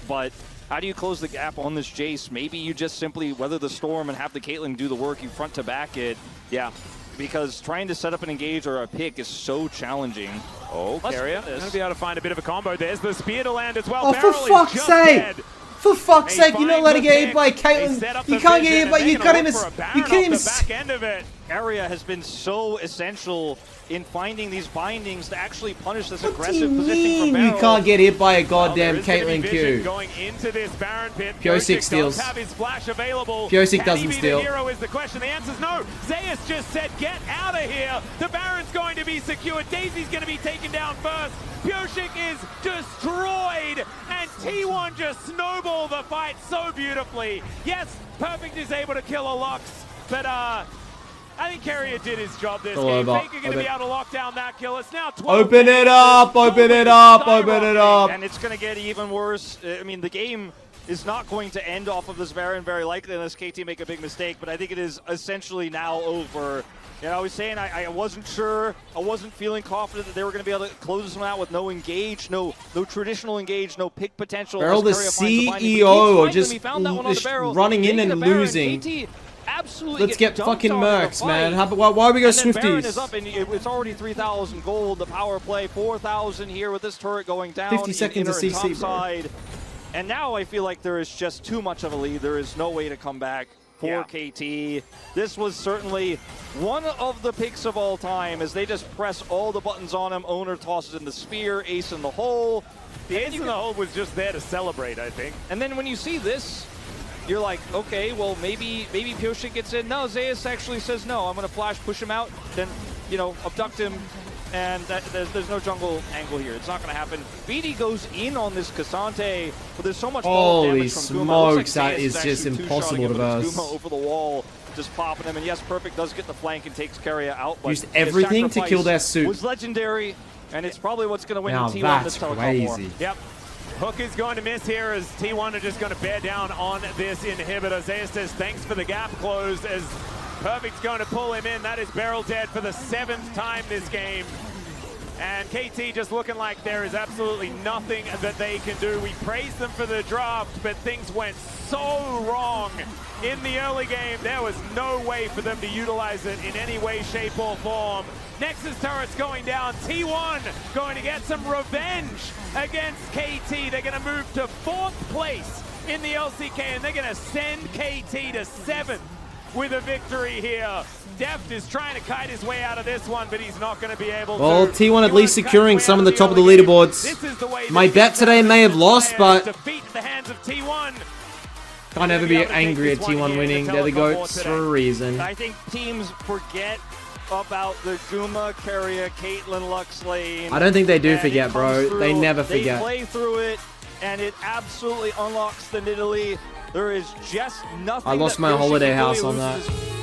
but how do you close the gap on this Jace? Maybe you just simply weather the storm and have the Caitlyn do the work. You front to back it. Yeah. Because trying to set up an engage or a pick is so challenging. Oh, Carrier going to be able to find a bit of a combo. There's the spear to land as well. Oh, Barrel for is fuck's just sake! dead. For fuck's They sake, you're not find letting the get hit pick. by They set up Caitlyn. You the can't get vision, hit by, and you they're can't gonna even, look for a Baron you off can't even, the back end of it. Area has been so essential in finding these bindings to actually punish this what do you aggressive positioning from mean Barrel. you can't get hit by a Well, goddamn there is gonna be Caitlyn vision Q? going into this Baron pit. Pyosik steals. does have his flash available. Pyosik Can doesn't he be steal. The hero is the question. The answer is no. Zeus just said, get out of here. The Baron's going to be secured. Daisy's going to be taken down first. Pyosik is destroyed, and T1 just snowball the fight so beautifully. Yes, Perfect is able to kill a Lux, but I think Carrier did his job this game. Faker going to be able to lock down that kill. It's now 12. Open it up, open it up, open it up. And it's going to get even worse. I mean, the game is not going to end off of this Baron very likely unless KT make a big mistake, but I think it is essentially now over. You know, I was saying I wasn't sure, I wasn't feeling confident that they were going to be able to close this one out with no engage, no traditional engage, no pick potential. Barrel, the CEO, just running in and losing. Absolutely. Let's get fucking mercs, man. Why are we going Swifties? Baron is up, and it's already 3,000 gold. The power play, 4,000 here with this turret going down. 50 seconds of CC, bro. Side. And now I feel like there is just too much of a lead. There is no way to come back for KT. This was certainly one of the picks of all time as they just press all the buttons on him. Owner tosses in the spear, ace in the hole. The ace in the hole was just there to celebrate, I think. And then when you see this, you're like, okay, well, maybe Pyosik gets in. No, Zeus actually says, no, I'm going to flash, push him out, then, you know, abduct him, and there's no jungle angle here. It's not going to happen. BD goes in on this Cassante, but there's so much ball Holy damage from Guma. smokes, that Zeus is just actually impossible to two-shotting him, but it's verse. Guma over the wall, just popping him. And yes, Perfect does get the flank and takes Keria out. But Used his everything to kill their sacrifice suit. was legendary, and it's probably what's going to win Now the T1 that's this Telecom War. crazy. Yep. Hook is going to miss here as T1 are just going to bear down on this inhibitor. Zeus says thanks for the gap closed as Perfect's going to pull him in. That is barrel dead for the 7th time this game. And KT just looking like there is absolutely nothing that they can do. We praised them for the draft, but things went so wrong in the early game. There was no way for them to utilize it in any way, shape, or form. Nexus turret's going down. T1 going to get some revenge against KT. They're going to move to 4th place in the LCK, and they're going to send KT to 7th with a victory here. Deft is trying to kite his way out of this one, but he's not going to be able to. Well, T1 at least securing some of the top of the leaderboards. My bet today may have lost, but defeat in the hands of T1. can't ever be angry at T1 winning. They're the GOATs for a reason. I think teams forget about the Guma, Keria, Caitlyn, Lux lane. I don't think they do and forget, it bro. comes through, They never They forget. play through it, and it absolutely unlocks the Nidalee. There is just nothing. I lost that my Pyosik holiday really house on loses that.